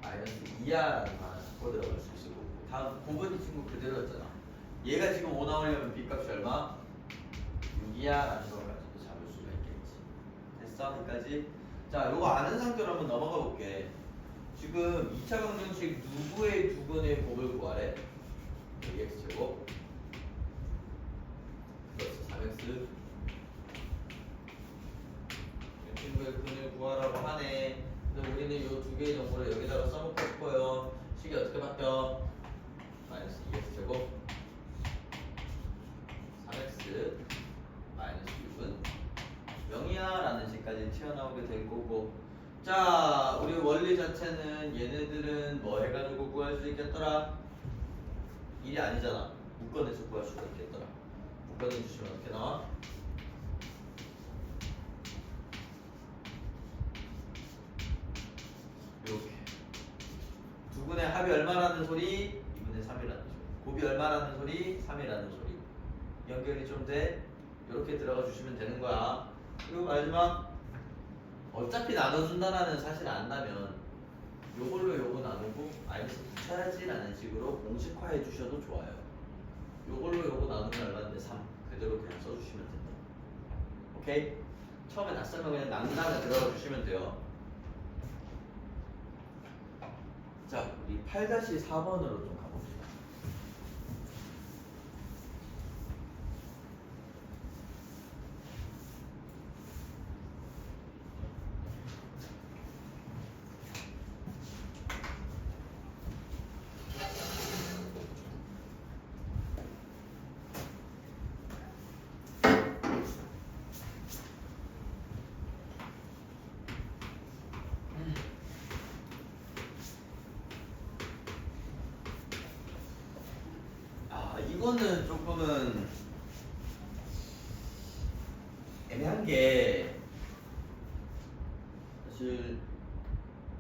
마이너스 2야라는 거 하나 잡고 들어갈 수 있을 거고. 다음 곱은 이 친구 그대로였잖아. 얘가 지금 5 나오려면 b 값이 얼마? 6이야라는 걸 가지고 잡을 수가 있겠지. 됐어? 여기까지? 자, 요거 아는 상태로 한번 넘어가 볼게. 지금 2차 방정식 누구의 두근의 곱을 구하래? x제곱 플러스 3x 이 친구의 근을 구하라고 하네. 근데 우리는 이 두 개의 정보를 여기다가 써놓고 싶어요. 식이 어떻게 바뀌어? 마이너스 2x제곱 3x 마이너스 6은 0이야 라는 식까지 튀어나오게 될 거고. 자, 우리 원리 자체는 얘네들은 뭐 해가지고 구할 수 있겠더라? 일이 아니잖아. 묶어내서 구할 수가 있겠더라. 묶어내주시면 어떻게 나와? 이렇게 두근의 합이 얼마라는 소리? 2분의 3이라는 소리. 곱이 얼마라는 소리? 3이라는 소리. 연결이 좀 돼? 이렇게 들어가 주시면 되는 거야. 그리고 마지막 어차피 나눠준다라는 사실 안다면 요걸로 요거 나누고 마이너스 붙여야지 라는 식으로 공식화해 주셔도 좋아요. 요걸로 요거 나누면 얼마인데 3 그대로 그냥 써주시면 된다. 오케이? 처음에 낯설면 그냥 낭낭에 들어가 주시면 돼요. 자, 우리 8-4번으로 좀 가봅시다. 이거는 조금은 애매한 게 사실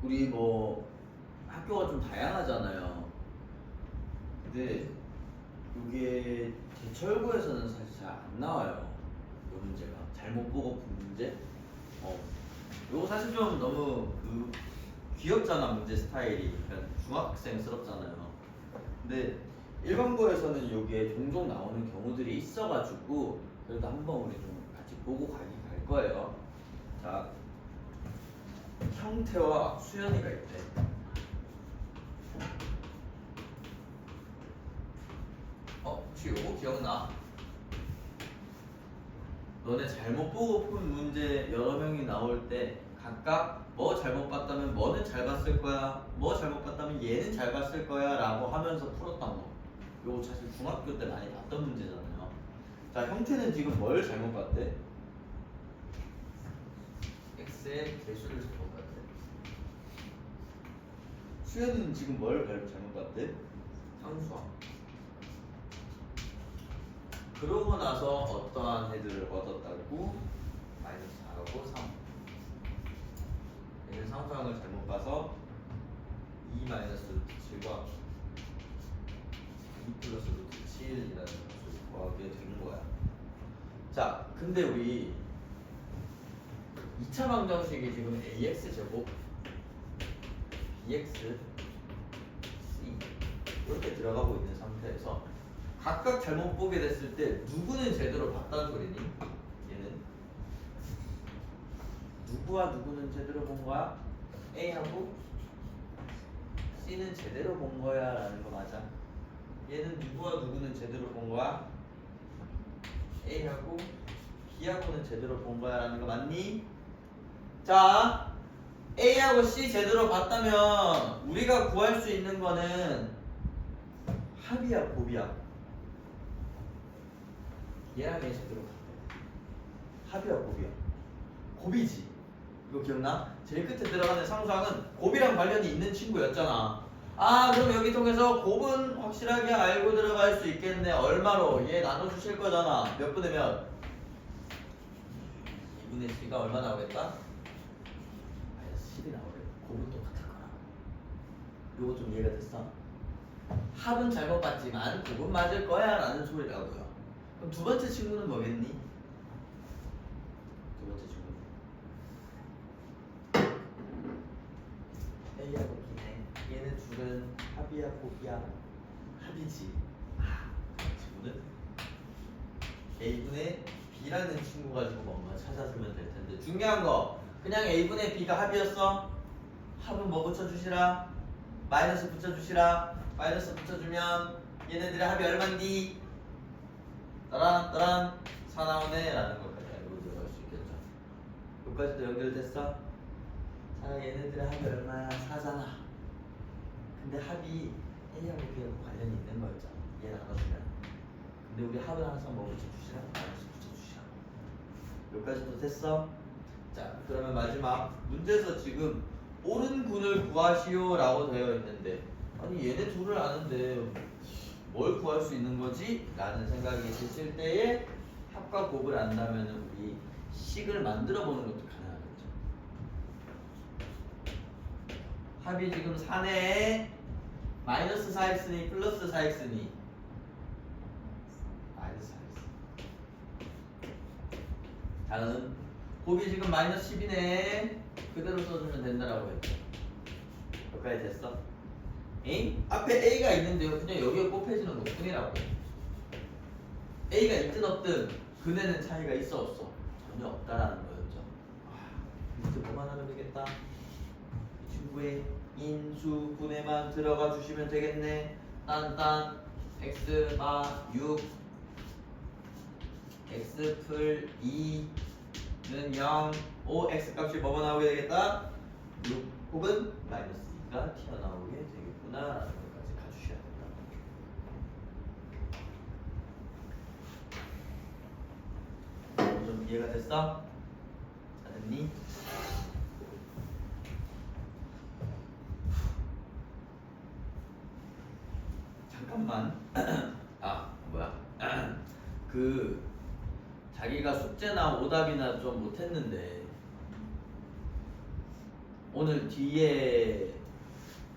우리 뭐 학교가 좀 다양하잖아요. 근데 이게 제철고에서는 사실 잘 안 나와요. 이 문제가 잘못 보고 푼 문제. 이거 사실 좀 너무 귀엽잖아. 문제 스타일이 그냥 중학생스럽잖아요. 근데 일반고에서는 이게 종종 나오는 경우들이 있어가지고 그래도 한번 우리 좀 같이 보고 가기 갈 거예요. 자, 형태와 수연이가 있대. 혹시 요거 기억나? 너네 잘못 보고 푼 문제 여러 명이 나올 때 각각 뭐 잘못 봤다면 뭐는 잘 봤을 거야, 뭐 잘못 봤다면 얘는 잘 봤을 거야 라고 하면서 풀었던 거. 요거 사실 중학교 때 많이 봤던 문제잖아요. 자, 형태는 지금 뭘 잘못 봤대? x의 개수를 잘못 봤대. 수연은 지금 뭘 잘못 봤대? 상수함. 그러고 나서 어떠한 애들을 얻었다고? 마이너스 4하고 3. 얘는 상수함을 잘못 봐서 2 마이너스 루트 7과 2 플러스 루트 7이라는 것을 구하게 된 거야. 자, 근데 우리 2차 방정식이 지금 ax 제곱 bx c 이렇게 들어가고 있는 상태에서 각각 잘못 보게 됐을 때 누구는 제대로 봤다는 소리니? 얘는 누구와 누구는 제대로 본 거야? A하고 C는 제대로 본 거야 라는 거 맞아? 얘는 누구와 누구는 제대로 본 거야? A하고 B하고는 제대로 본 거야 라는 거 맞니? 자, A하고 C 제대로 봤다면 우리가 구할 수 있는 거는 합이야 곱이야? 얘랑 얘 제대로 봤대. 합이야 곱이야? 곱이지. 이거 기억나? 제일 끝에 들어가는 상수항은 곱이랑 관련이 있는 친구였잖아. 아, 그럼 여기 통해서 곱은 확실하게 알고 들어갈 수 있겠네. 얼마로? 얘 나눠주실 거잖아. 몇 분의 몇? 2분의 C가 얼마 나오겠다? 마이너스 10이 나오겠다. 곱은 똑같을 거라. 요거 좀 이해가 됐어? 합은 잘못 봤지만 곱은 맞을 거야 라는 소리라고요. 그럼 두 번째 친구는 뭐겠니? 두 번째 친구는 A하고 B네. 얘네 둘은 합이야 곱이야? 합이지. 그 친구는 A분의 B라는 친구 가지고 뭔가 찾아주면 될 텐데 중요한 거 그냥 A분의 B가 합이었어? 합은 뭐 붙여주시라? 마이너스 붙여주시라. 마이너스 붙여주면 얘네들의 합이 얼만디? 따란 4 나오네 라는 것까지 알고 들어갈 수 있겠죠. 여기까지도 연결됐어? 자 얘네들의 합이 얼마야? 4잖아. 근데 합이 A하고 B하고 관련이 있는 거였잖아. 얘 나눠주면. 근데 우리 합을 항상 뭐 붙여주시라? 마이너스 붙여주시라. 여기까지도 됐어? 자 그러면 마지막 문제에서 지금 옳은 군을 구하시오 라고 되어 있는데 아니 얘네 둘을 아는데 뭘 구할 수 있는 거지? 라는 생각이 드실 때에 합과 곱을 안다면 우리 식을 만들어 보는 것도 가능하겠죠. 합이 지금 4네에 마이너스 4x니 플러스 4x니 마이너스 4x. 다음 곱이 지금 마이너스 10이네. 그대로 써주면 된다라고 했죠. 여기까지 됐어? 에이? 앞에 A가 있는데요. 그냥 여기에 곱해지는 것 뿐이라고. A가 있든 없든 근에는 차이가 있어 없어? 전혀 없다라는 거였죠. 이제 뭐만 하면 되겠다? 이 친구의 인수 분해만 들어가 주시면 되겠네. 딴딴 x 마 6 x 풀 2는 0 5 x 값이 뭐가 나오게 되겠다? 6 혹은 마이너스 2가 튀어나오게 되겠구나 라는 것까지 가주셔야 된다. 좀 이해가 됐어? 다 됐니? 잠깐만. 아 뭐야? 그 자기가 숙제나 오답이나 좀 못했는데 오늘 뒤에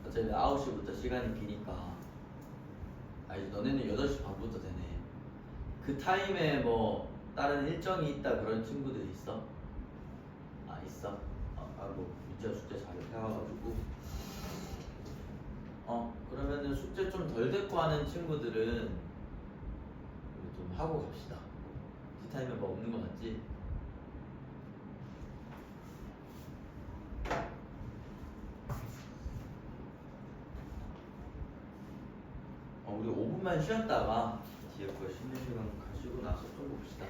어차피 9시부터 시간이 비니까 아니 너네는 8시 반부터 되네. 그 타임에 뭐 다른 일정이 있다 그런 친구들 있어? 아 있어? 뭐 문제 숙제 잘 해와가지고 그러면은 숙제 좀 덜 됐고 하는 친구들은 좀 하고 갑시다. 티타임에 뭐 없는 거 맞지? 우리 5분만 쉬었다가 뒤에 거 쉬는 시간 가시고 나서 좀 봅시다.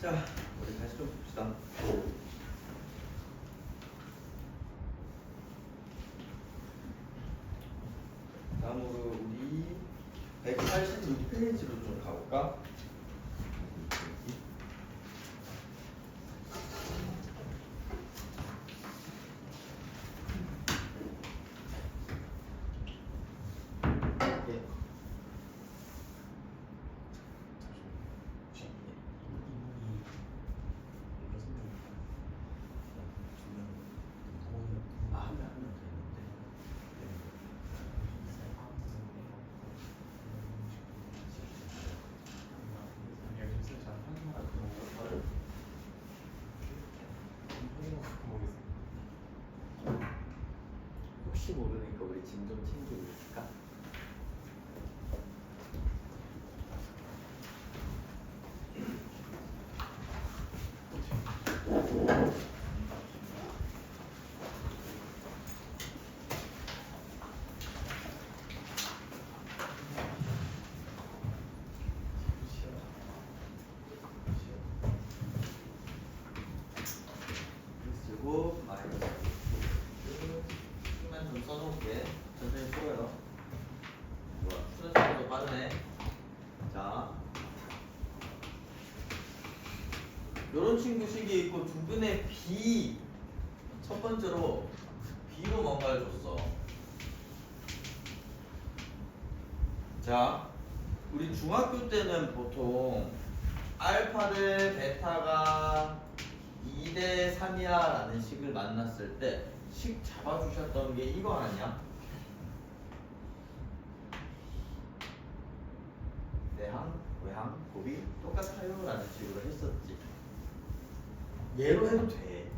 자, 우리 다시 좀 봅시다. 다음으로 우리 186페이지로 좀 가볼까? 혹시 모르니까 우리 짐 좀 챙기고 있을까? 그리고 마이너스 수만 좀 써놓을게. 천천히 풀어요. 요런 친구식이 있고 두근의 B 첫 번째로 B로 뭔가를 줬어. 자, 우리 중학교 때는 보통 알파 대 베타가 2대 3이야 라는 식을 만났을 때 식 잡아주셨던 게 이거 아니야? 내항, 외항, 곱이 똑같아요 라는 식으로 했었지. 얘로 해도 돼.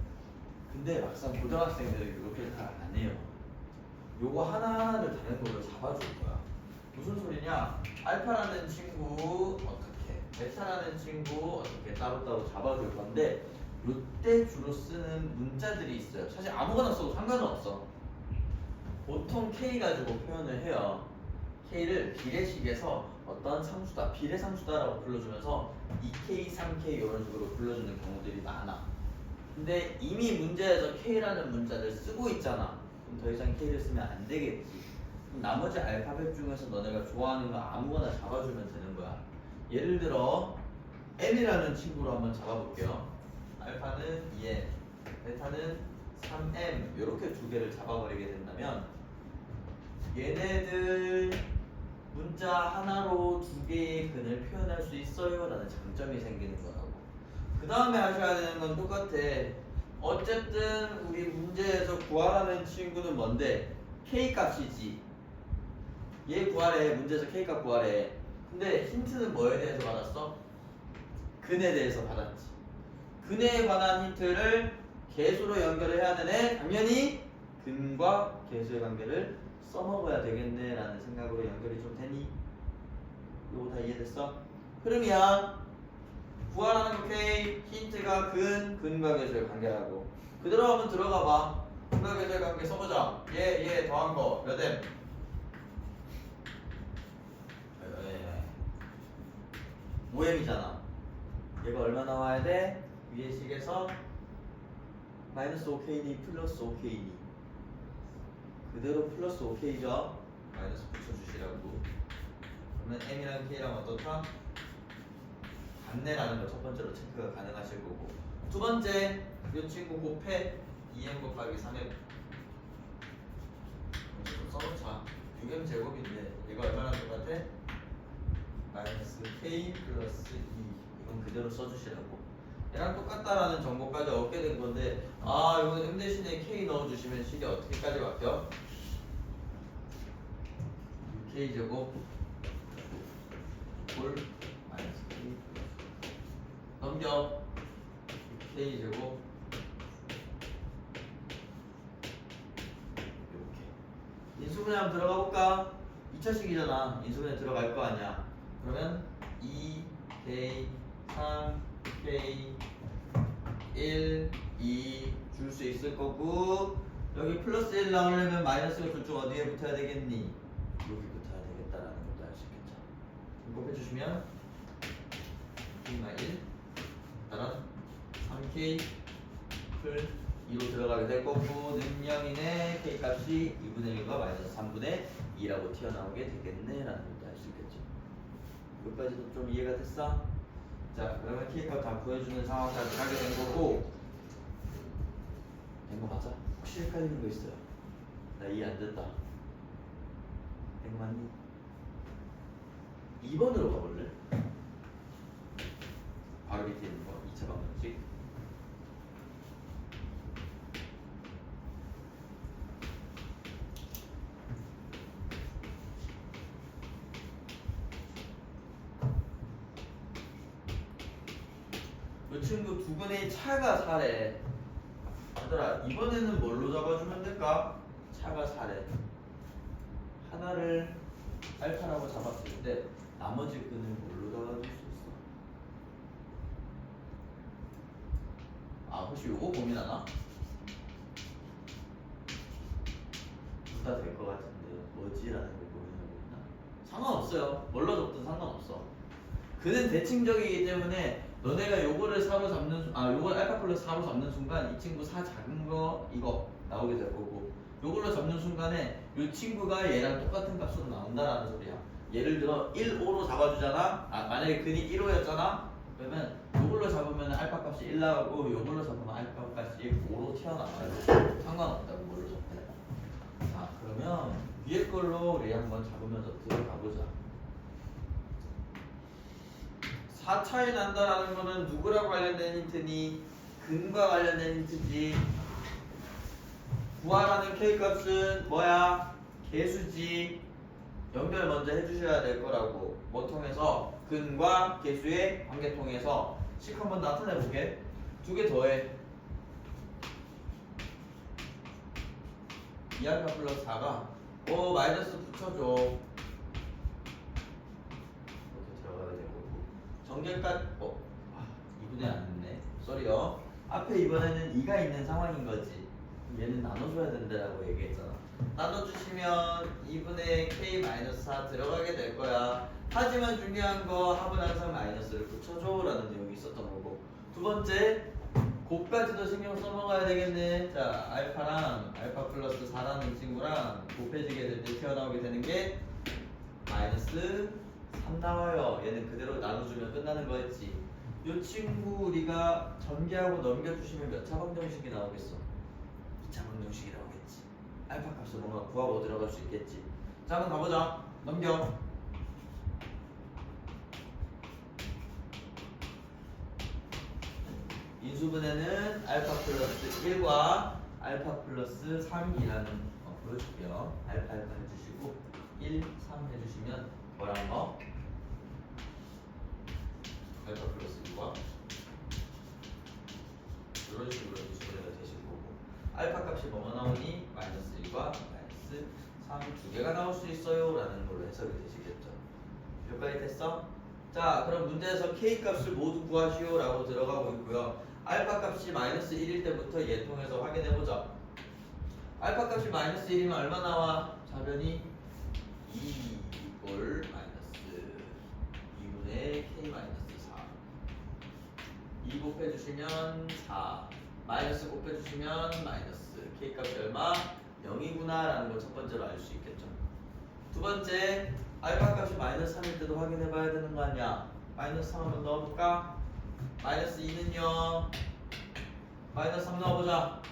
근데 막상 고등학생들이 이렇게 잘 안 해요. 요거 하나하나를 다른 걸로 잡아줄 거야. 무슨 소리냐? 알파라는 친구 어떻게, 베타라는 친구 어떻게 따로따로 잡아줄 건데 요때 주로 쓰는 문자들이 있어요. 사실 아무거나 써도 상관은 없어. 보통 K 가지고 표현을 해요. K를 비례식에서 어떤 상수다, 비례상수다라고 불러주면서 2K, 3K 이런 식으로 불러주는 경우들이 많아. 근데 이미 문제에서 K라는 문자를 쓰고 있잖아. 그럼 더 이상 K를 쓰면 안 되겠지. 그럼 나머지 알파벳 중에서 너네가 좋아하는 거 아무거나 잡아주면 되는 거야. 예를 들어 M이라는 친구로 한번 잡아볼게요. 알파는 2M, 베타는 3M 이렇게 두 개를 잡아버리게 된다면 얘네들 문자 하나로 두 개의 근을 표현할 수 있어요 라는 장점이 생기는 거라고. 그 다음에 하셔야 되는 건 똑같아. 어쨌든 우리 문제에서 구하라는 친구는 뭔데? K 값이지. 얘 구하래. 문제에서 K 값 구하래. 근데 힌트는 뭐에 대해서 받았어? 근에 대해서 받았지. 근에 관한 힌트를 계수로 연결을 해야 되네. 당연히 근과 계수의 관계를 써먹어야 되겠네 라는 생각으로 연결이 좀 되니? 이거 다 이해됐어? 흐름이야. 구하라는 거 K, 힌트가 근과 계수의 관계라고. 그대로 한번 들어가 봐. 근과 계수의 관계 써보자. 얘 더한 거 몇 M? 5M이잖아. 얘가 얼마 나와야 돼? 위의 식에서 마이너스 5K니 플러스 5K니 그대로 플러스 5K죠. 마이너스 붙여주시라고. 그러면 M이랑 K랑 어떻다? 같네라는 거 첫 번째로 체크가 가능하실 거고, 두 번째 이 친구 곱해 2M 곱하기 3M 좀 써놓자. 6M 제곱인데 얘가 얼마나 똑같아? 마이너스 K 플러스 2 이건 그대로 써주시라고. 얘랑 똑같다라는 정보까지 얻게 된 건데, 아 이건 M 대신에 K 넣어주시면 식이 어떻게까지 바뀌어? K 제곱 홀 마이너스 K 넘겨 K 제곱 이렇게. 인수분해 들어가 볼까? 2차식이잖아. 인수분해 들어갈 거 아니야. 그러면 2K 3K 1 2 줄 수 있을 거고, 여기 플러스 1 나오려면 마이너스가 둘 중 어디에 붙어야 되겠니? 여기 붙어야 되겠다라는 것도 알 수 있겠죠. 곱해주시면 K가 1 따라 3K 풀 2로 들어가게 될 거고, 능량인의 K 값이 2분의 1과 마이너스 3분의 2라고 튀어나오게 되겠네 라는 것도 알 수 있겠죠. 여기까지도 좀 이해가 됐어? 자, 그러면 K 값 다 구해주는 상황까지 하게 된 거고, 된 거 맞아? 혹시 헷갈리는 거 있어요? 나 이해 안 됐다. 된 거 맞니? 2번으로 가볼래? 바로 밑에 있는 거 2차 방정식. 이 친구 두근의 차가 4래. 얘들아, 이번에는 뭘로 잡아주면 될까? 차가 4래. 하나를 알파라고 잡았을 때 나머지 끈을 뭘로 잡아줄 수 있어? 아, 혹시 요거 고민하나? 둘 다 될 것 같은데 뭐지라는 걸 고민하고 있나? 상관없어요. 뭘로 잡든 상관없어. 그는 대칭적이기 때문에 너네가 요거를 4로 잡는, 요걸 알파 플러스 4로 잡는 순간 이 친구 4 작은 거 이거 나오게 될 거고, 요걸로 잡는 순간에 이 친구가 얘랑 똑같은 값으로 나온다라는 소리야. 예를 들어 1, 5로 잡아주잖아. 만약에 근이 1, 5였잖아. 그러면 요걸로 잡으면 알파 값이 1 나오고 요걸로 잡으면 알파 값이 5로 튀어나와요. 상관없다고 뭘로 잡대. 자 그러면 위에 걸로 우리 한번 잡으면서 들어가 보자. 4차이 난다라는 거는 누구랑 관련된 힌트니? 근과 관련된 힌트지. 구하라는 K값은 뭐야? 개수지. 연결 먼저 해주셔야 될 거라고. 뭐 통해서? 근과 개수의 관계 통해서 식 한번 나타내보게. 두 개 더해. 2α 플러스 4가 마이너스 붙여줘. 이렇게 들어가야 되고 정결까지 2분의 안 됐네. 쏘리요. 앞에 이번에는 2가 있는 상황인 거지. 얘는 나눠줘야 된다라고 얘기했잖아. 나눠주시면 2분의 k-4 들어가게 될 거야. 하지만 중요한 거 합은 항상 마이너스를 붙여줘 라는 내용이 있었던 거고. 두 번째, 곱까지도 신경 써먹어야 되겠네. 자, 알파랑 알파 플러스 4라는 친구랑 곱해지게 될 때 튀어나오게 되는 게 마이너스 3 나와요. 얘는 그대로 나눠주면 끝나는 거였지. 이 친구 우리가 전개하고 넘겨주시면 몇 차 방정식이 나오겠어? 2차 방정식이 나오겠지. 알파 값을 뭔가 구하고 들어갈 수 있겠지. 자, 한번 가보자. 넘겨. 인수분해는 알파 플러스 1과 알파 플러스 3이라는 거 보여줄게요. 알파 해주시고 1, 3 해주시면 뭐라는 거? 알파 플러스 2과 이런 식으로 인수분해가 되실 거고, 알파 값이 뭐뭐 나오니? 마이너스 1과 마이너스 3 두 개가 나올 수 있어요 라는 걸로 해석이 되시겠죠. 여기까지 됐어? 자, 그럼 문제에서 k 값을 모두 구하시오 라고 들어가고 있고요. 알파 값이 마이너스 1일 때부터 얘 통해서 확인해보자. 알파 값이 마이너스 1이면 얼마 나와? 좌변이 2 이꼴 마이너스 2분의 k 마이너스 4. 2 곱해주시면 4 마이너스 곱해주시면 마이너스. k 값이 얼마? 0이구나 라는 걸 첫 번째로 알 수 있겠죠. 두 번째, 알파 값이 마이너스 3일 때도 확인해봐야 되는 거 아니야? 마이너스 3 한번 넣어볼까? 마이너스 2는요? 마이너스 3 넣어보자.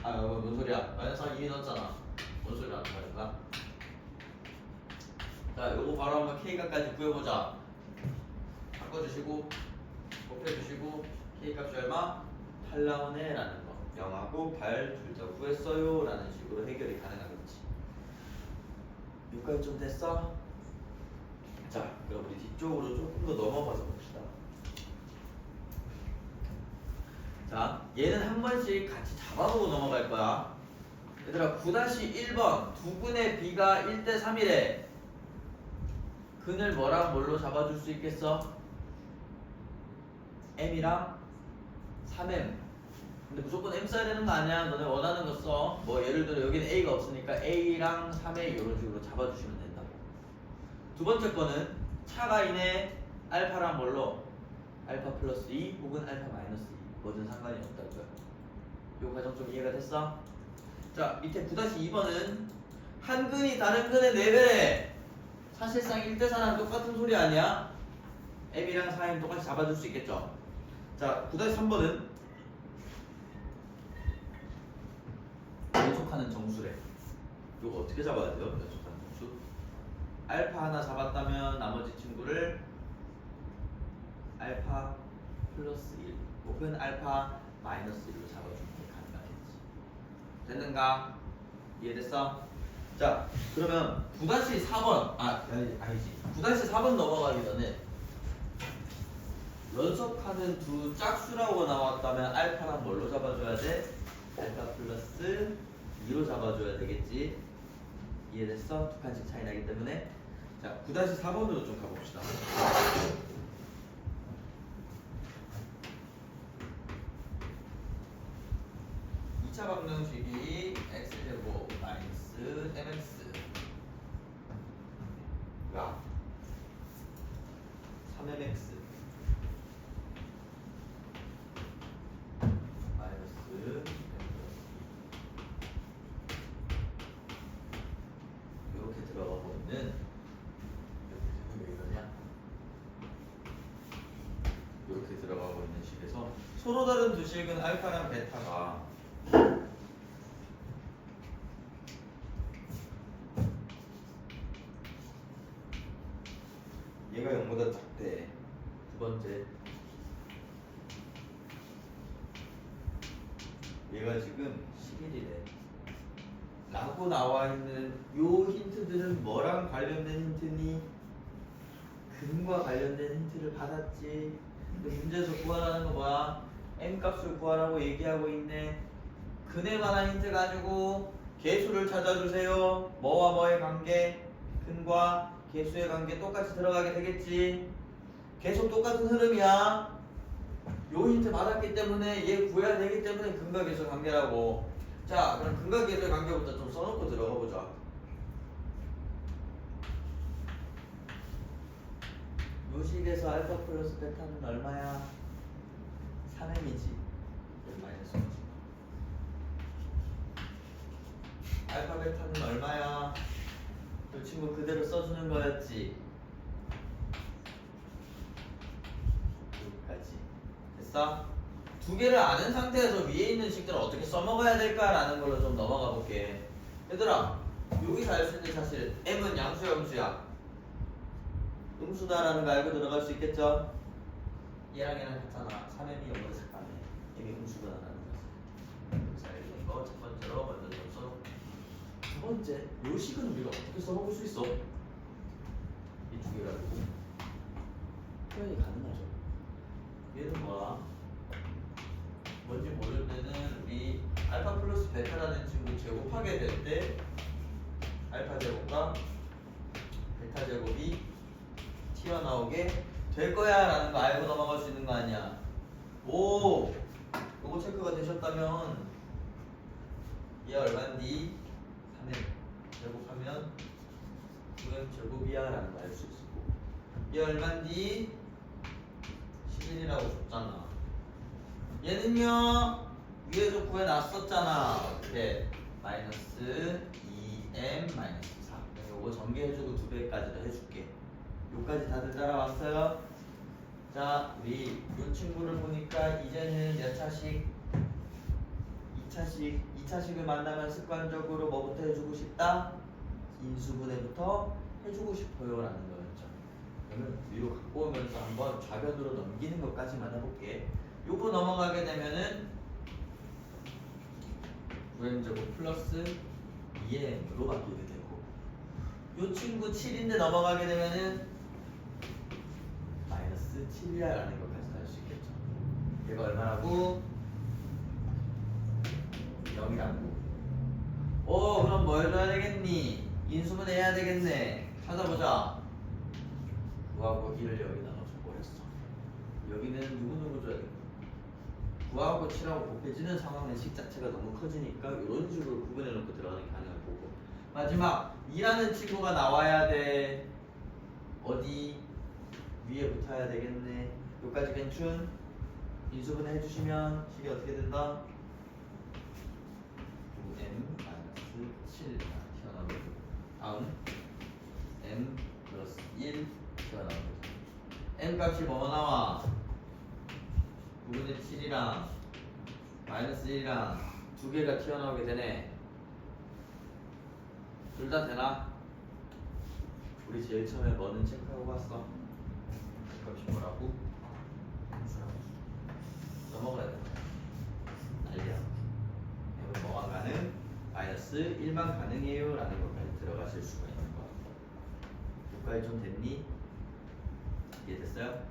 뭔 소리야? 마이너스 3 2 넣었잖아. 뭔 소리야? 말이야. 자, 요거 바로 한번 K값까지 구해보자. 바꿔주시고 곱해주시고 K값이 얼마? 8 나오네 라는 거. 0하고 8 둘 다 구했어요 라는 식으로 해결이 가능하겠지. 여기까지 좀 됐어? 자, 그럼 우리 뒤쪽으로 조금 더 넘어가서 봅시다. 자, 얘는 한 번씩 같이 잡아보고 넘어갈 거야. 얘들아, 9-1번 두근의 b가 1:3이래. 근을 뭐랑 뭘로 잡아줄 수 있겠어? m이랑 3m. 근데 무조건 m 써야 되는 거 아니야. 너네 원하는 거 써. 뭐 예를 들어 여기는 a가 없으니까 a랑 3m 이런 식으로 잡아주시면 된다고. 두 번째 거는 차가 이네 알파랑 뭘로? 알파 플러스 2 혹은 알파 마이너스 2 뭐든 상관이 없다고요. 요 과정 좀 이해가 됐어? 자, 밑에 9-2번은 한 근이 다른 근의 4배래. 사실상 1:4랑 똑같은 소리 아니야? m이랑 4m 똑같이 잡아줄 수 있겠죠? 자, 9-3번은 연속하는 정수래. 요거 어떻게 잡아야 돼요? 연속하는 정수? 알파 하나 잡았다면 나머지 친구를 알파 플러스 1 혹은 알파 마이너스 1로 잡아주는 게 가능하겠지. 됐는가? 이해됐어? 자, 그러면 9-4번 아니지 9-4번 넘어가기 전에 연속하는 두 짝수라고 나왔다면 알파랑 뭘로 잡아줘야 돼? 알파 플러스 2로 잡아줘야 되겠지. 이해됐어? 두 칸씩 차이 나기 때문에. 자, 9-4번으로 좀 가봅시다. 2차 방정식이 x제곱 마이너스 mx 가 3mx 마이너스 이렇게 들어가고 있는, 왜 이러냐? 이렇게 다른 두 식은 알파랑 베타가 얘가 0보다 작대. 두 번째, 얘가 지금 11이래. 라고 나와 있는 요 힌트들은 뭐랑 관련된 힌트니? 근과 관련된 힌트를 받았지. 근데 문제에서 구하라는 거 뭐야? m 값을 구하라고 얘기하고 있네. 근에 관한 힌트 가지고 개수를 찾아주세요. 뭐와 뭐의 관계? 근과 개수의 관계 똑같이 들어가게 되겠지. 계속 똑같은 흐름이야. 요 힌트 받았기 때문에 얘 구해야 되기 때문에 근과 개수의 관계라고. 자, 그럼 근과 개수의 관계부터 좀 써놓고 들어가 보자. 요식에서 알파 플러스 베타는 얼마야? 3m이지. 마이너스 1지. 알파 베타는 얼마야? 그 친구 그대로 써주는 거였지. 여기까지. 됐어? 두 개를 아는 상태에서 위에 있는 식들을 어떻게 써먹어야 될까라는 걸로 좀 넘어가 볼게. 얘들아, 여기서 알 수 있는 사실 m은 양수야 음수야? 음수다라는 거 알고 들어갈 수 있겠죠? 얘랑 얘랑 같잖아. 3m이 0보다 작다네. m이 음수다라는 거지. 자, 이런 거 첫 번째로 먼저 좀 써놓고, 두 번째, 요 식은 우리가 어떻게 써먹을 수 있어? 이 두 개 가지고 표현이 가능하죠. 얘는 뭐야? 뭔지 모를 때는 우리 알파 플러스 베타라는 친구 제곱하게 될 때 알파 제곱과 베타 제곱이 튀어나오게 될 거야 라는 거 알고 넘어갈 수 있는 거 아니야. 오! 요거 체크가 되셨다면 얘 얼마인지 3m 제곱하면 9m 제곱이야 라는 거 알 수 있고, 얘 얼마인지 11이라고 줬잖아. 얘는요 위에서 구해놨었잖아. 이렇게 마이너스 2m 마이너스 4. 요거 전개해주고 2배까지도 해줄게. 요까지 다들 따라왔어요? 자, 우리 요 친구를 보니까 이제는 몇 차식? 2차식. 2차식을 만나면 습관적으로 뭐부터 해주고 싶다? 인수분해부터 해주고 싶어요 라는 거였죠. 그러면 위로 갖고 오면서 한번 좌변으로 넘기는 것까지만 해볼게. 요거 넘어가게 되면은 9m제곱 플러스 2m으로 바뀌게 되고, 요 친구 7인데 넘어가게 되면은 마이너스 7이라는 것까지 알 수 있겠죠. 얘가 얼마라고? 0이라고. 오, 그럼 뭐 해줘야 되겠니? 인수분해 해야 되겠네. 찾아보자. 9하고 1을 여기다가 줘버렸어. 여기는 누구 줘야 돼? 9하고 7하고 곱해지는 상황의 식 자체가 너무 커지니까 이런 식으로 구분해 놓고 들어가는 게 가능할 거고, 마지막 2라는 친구가 나와야 돼. 어디? 위에 붙어야 되겠네. 여기까지 괜춘? 인수분해 해주시면 식이 어떻게 된다? 9m-7 튀어나오고, 다음 m 플러스 1 튀어나오고, m 값이 뭐가 나와? 9분의 7이랑 마이너스 1이랑 두 개가 튀어나오게 되네. 둘 다 되나? 우리 제일 처음에 뭐는 체크하고 갔어? 값이 뭐라고? 함수라고. 넘어가야 돼. 난리야. 여러분 뭐만 가능? 마이너스 1만 가능해요 라는 것까지 들어가실 수가 있는 거 같고. 여기까지 좀 됐니? 이해됐어요?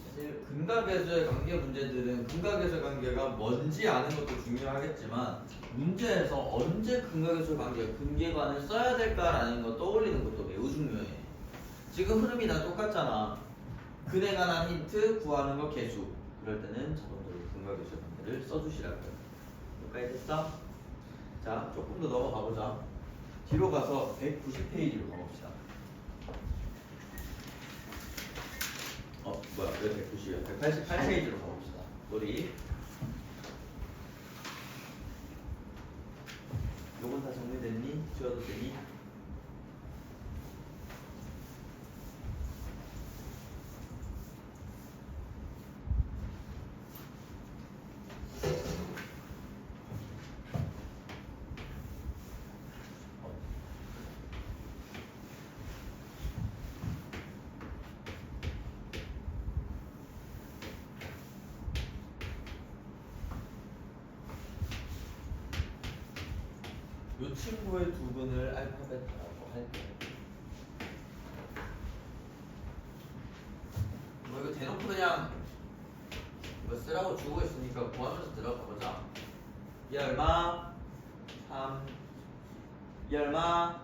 사실 근각에서의 관계 문제들은 근각에서의 관계가 뭔지 아는 것도 중요하겠지만, 문제에서 언제 근각에서의 관계, 근계관을 써야 될까라는 거 떠올리는 것도 매우 중요해. 지금 흐름이 다 똑같잖아. 근에 관한 힌트 구하는 거 개수. 그럴 때는 자동적으로 근각에서의 관계를 써주시라고요. 여기까지 됐어? 자, 조금 더 넘어가 보자. 뒤로 가서 190페이지로 가봅시다. 뭐야, 왜 190이야? 188페이지로 가봅시다. 우리 요건 다 정리됐니? 지워도 되니? 요 친구의 두근을 알파벳이라고 할게요. 뭐 이거 대놓고 그냥 이거 쓰라고 주고 있으니까 구하면서 들어가 보자. 이 얼마? 3. 이 얼마?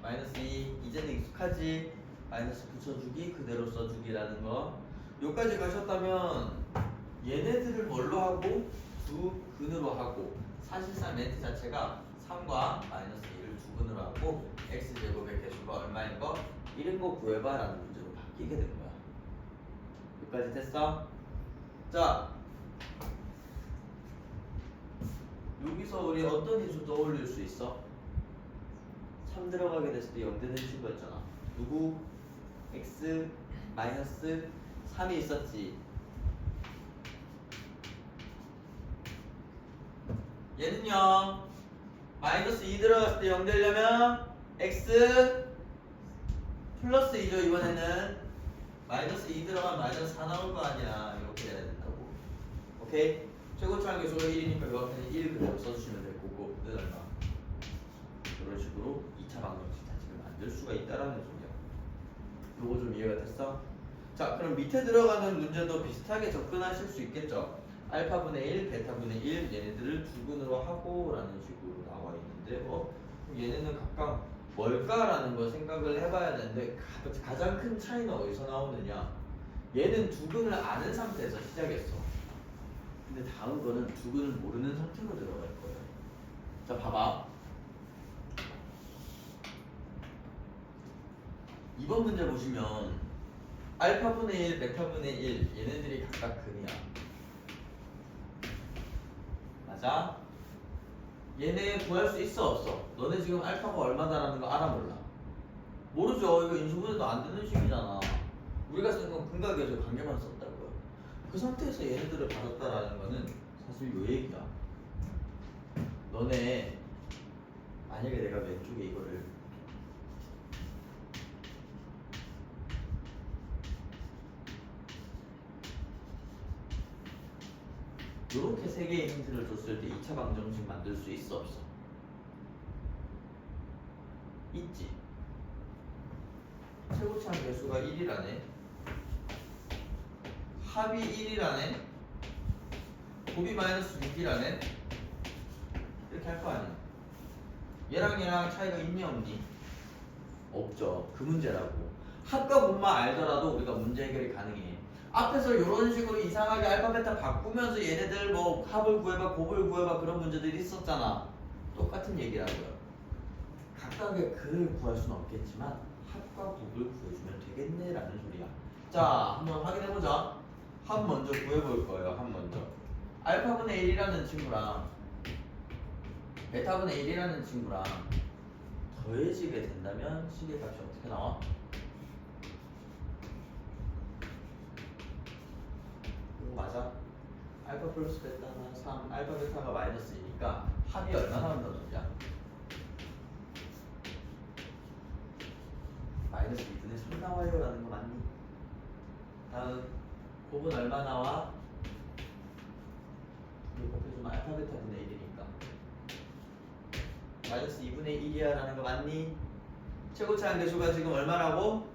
마이너스 2. 이제는 익숙하지? 마이너스 붙여주기 그대로 써주기라는 거. 요까지 가셨다면 얘네들을 뭘로 하고? 두 근으로 하고, 사실상 멘트 자체가 3과 마이너스 2를 두 근으로 하고 x제곱의 개수가 얼마인 거? 이런 거 구해봐 라는 문제로 바뀌게 된 거야. 여기까지 됐어? 자, 여기서 우리 어떤 인수 떠올릴 수 있어? 3 들어가게 됐을 때 0 되는 친구였잖아. 누구? x 마이너스 3이 있었지. 얘는요 마이너스 2 들어갔을 때 0 되려면 x 플러스 2죠. 이번에는 마이너스 2 들어가면 마이너스 4 나올 거 아니야. 이렇게 해야 된다고. 오케이? 최고차항 계수가 1이니까 요 앞에는 1 그대로 써주시면 될 거고, 는 얼마? 이런 식으로 2차 방정식 자식을 만들 수가 있다라는 소리야. 요거 좀 이해가 됐어? 자, 그럼 밑에 들어가는 문제도 비슷하게 접근하실 수 있겠죠? 알파분의 1, 베타분의 1 얘네들을 두근으로 하고 라는 식으로 나와 있는데 얘네는 각각 뭘까라는 걸 생각을 해봐야 되는데 가장 큰 차이는 어디서 나오느냐? 얘는 두근을 아는 상태에서 시작했어. 근데 다음 거는 두근을 모르는 상태로 들어갈 거예요. 자, 봐봐. 이번 문제 보시면 알파분의 1, 베타분의 1 얘네들이 각각 근이야. 맞아? 얘네 구할 수 있어 없어? 너네 지금 알파가 얼마다라는 거 알아 몰라? 모르죠. 이거 인수분해도 안 되는 식이잖아. 우리가 쓴 건 근각에서 관계만 썼다고요. 그 상태에서 얘네들을 받았다라는 거는 사실 요 얘기야. 너네 만약에 내가 왼쪽에 이거를 이렇게 세 개의 힌트를 줬을 때 2차 방정식 만들 수 있어 없어? 있지. 최고차항 개수가 1이라네. 합이 1이라네. 곱이 마이너스 6이라네. 이렇게 할 거 아니야. 얘랑 얘랑 차이가 있니 없니? 없죠. 그 문제라고. 합과 곱만 알더라도 우리가 문제 해결이 가능해. 앞에서 이런 식으로 이상하게 알파 베타 바꾸면서 얘네들 뭐 합을 구해봐 곱을 구해봐 그런 문제들이 있었잖아. 똑같은 얘기라고요. 각각의 근을 구할 수는 없겠지만 합과 곱을 구해주면 되겠네 라는 소리야. 자, 한번 확인해보자. 합 먼저 구해볼 거예요. 합 먼저. 알파분의 1이라는 친구랑 베타분의 1이라는 친구랑 더해지게 된다면 시계값이 어떻게 나와? 이거 맞아? 알파 플러스 베타가 3, 알파 베타가 마이너스 2니까 합이 얼마 나온다는 소리야? 마이너스 2분의 3 나와요 라는 거 맞니? 다음 곱은 얼마 나와? 이거 곱해주면 알파 베타분의 1이니까 마이너스 2분의 1이야 라는 거 맞니? 최고차항 계수가 지금 얼마라고?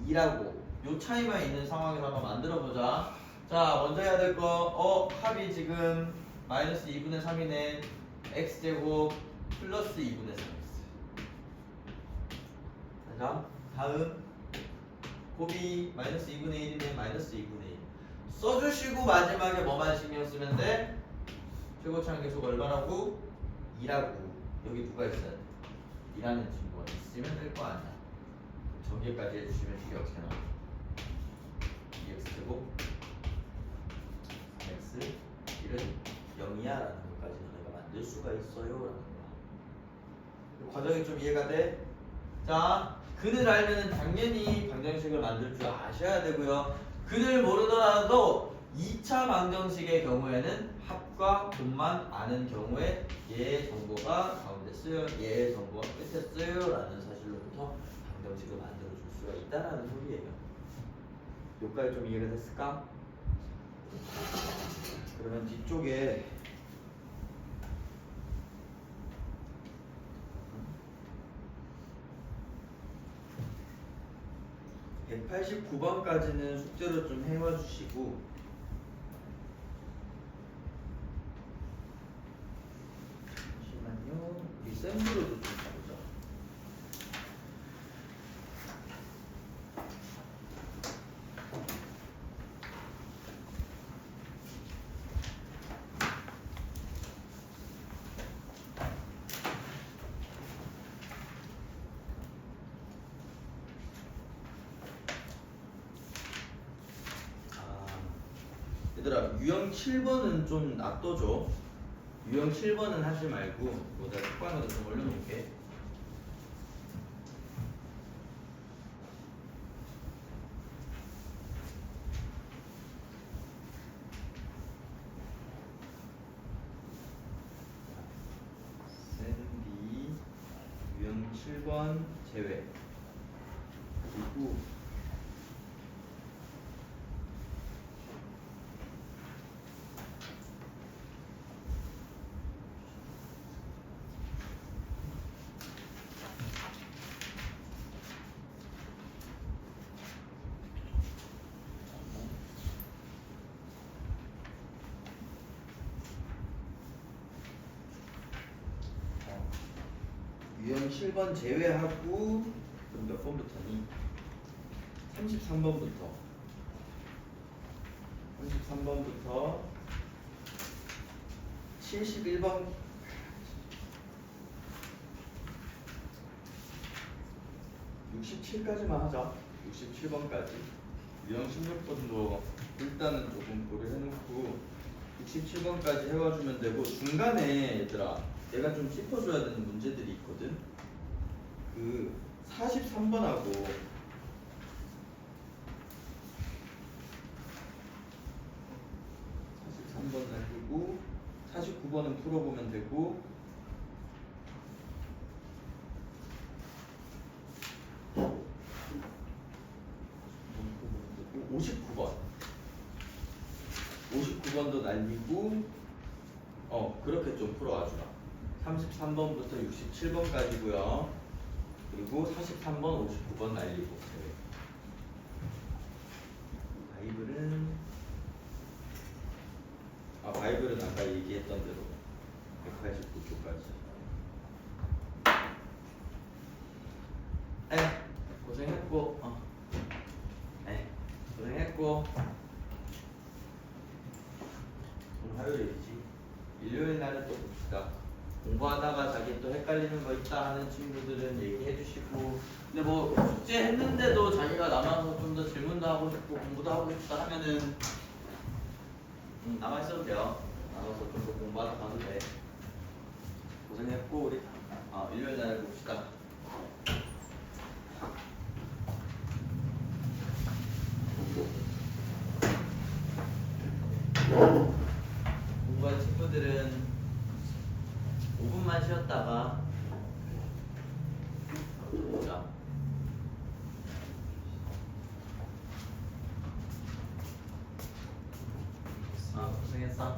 2라고. 요 차이만 있는 상황에서 한번 만들어보자. 자, 먼저 해야 될 거, 합이 지금 마이너스 2분의 3이네. x제곱 플러스 2분의 3x. 자, 다음 곱이 마이너스 2분의 1이네. 마이너스 2분의 1. 써주시고 마지막에 뭐만 신경 쓰면 돼? 최고차항 계수가 얼마라고? 2라고. 여기 누가 있어야 돼? 2라는 친구가 있으면 될 거 아니야. 전개까지 해주시면 이게 어떻게 나와? 2x제곱 3x 1은 0이야 라는 것까지 너네가 만들 수가 있어요 라는 거야. 과정이 좀 이해가 돼? 자, 근을 알면 당연히 방정식을 만들 줄 아셔야 되고요. 근을 모르더라도 2차 방정식의 경우에는 합과 곱만 아는 경우에 얘 정보가 가운데 쓰여, 얘 정보가 끝에 쓰여 라는 사실로부터 방정식을 만들어 줄 수가 있다라는 소리예요. 여기까지 좀 이해가 됐을까? 그러면 뒤쪽에 189번까지는 숙제로 좀 해와 주시고 잠시만요. 이 샘플로도 좀 가보자. 얘들아 유형 7번은 좀 놔둬줘. 유형 7번은 하지 말고 뭐 내가 톡방에다 좀 올려놓을게. 샌디 유형 7번 제외. 그리고 유형 7번 제외하고 그럼 몇 번부터니? 33번부터 71번 67까지만 하자. 67번까지 유형 16번도 일단은 조금 고려해놓고 67번까지 해와주면 되고 중간에 얘들아 내가 좀 짚어줘야 되는 문제들이 있거든. 그 43번하고 43번 날리고 49번은 풀어보면 되고 59번도 날리고 그렇게 좀 풀어와주라. 33번부터 67번까지고요. 그리고 43번, 59번 날리고. 바이블은 아까 얘기했던 대로 189초까지. 고생했고, 고생했고. 오늘 화요일이지. 일요일 날은 또 봅시다. 공부하다가 자기 또 헷갈리는 거 있다 하는 친구들은 얘기해 주시고, 근데 뭐 숙제 했는데도 자기가 남아서 좀 더 질문도 하고 싶고 공부도 하고 싶다 하면은 남아 있어도 돼요. 남아서 좀 더 공부하다 가도 돼. 고생했고 우리 일요일 날 봅시다. 공부한 친구들은 5분만 쉬었다가 보자. 고생했어.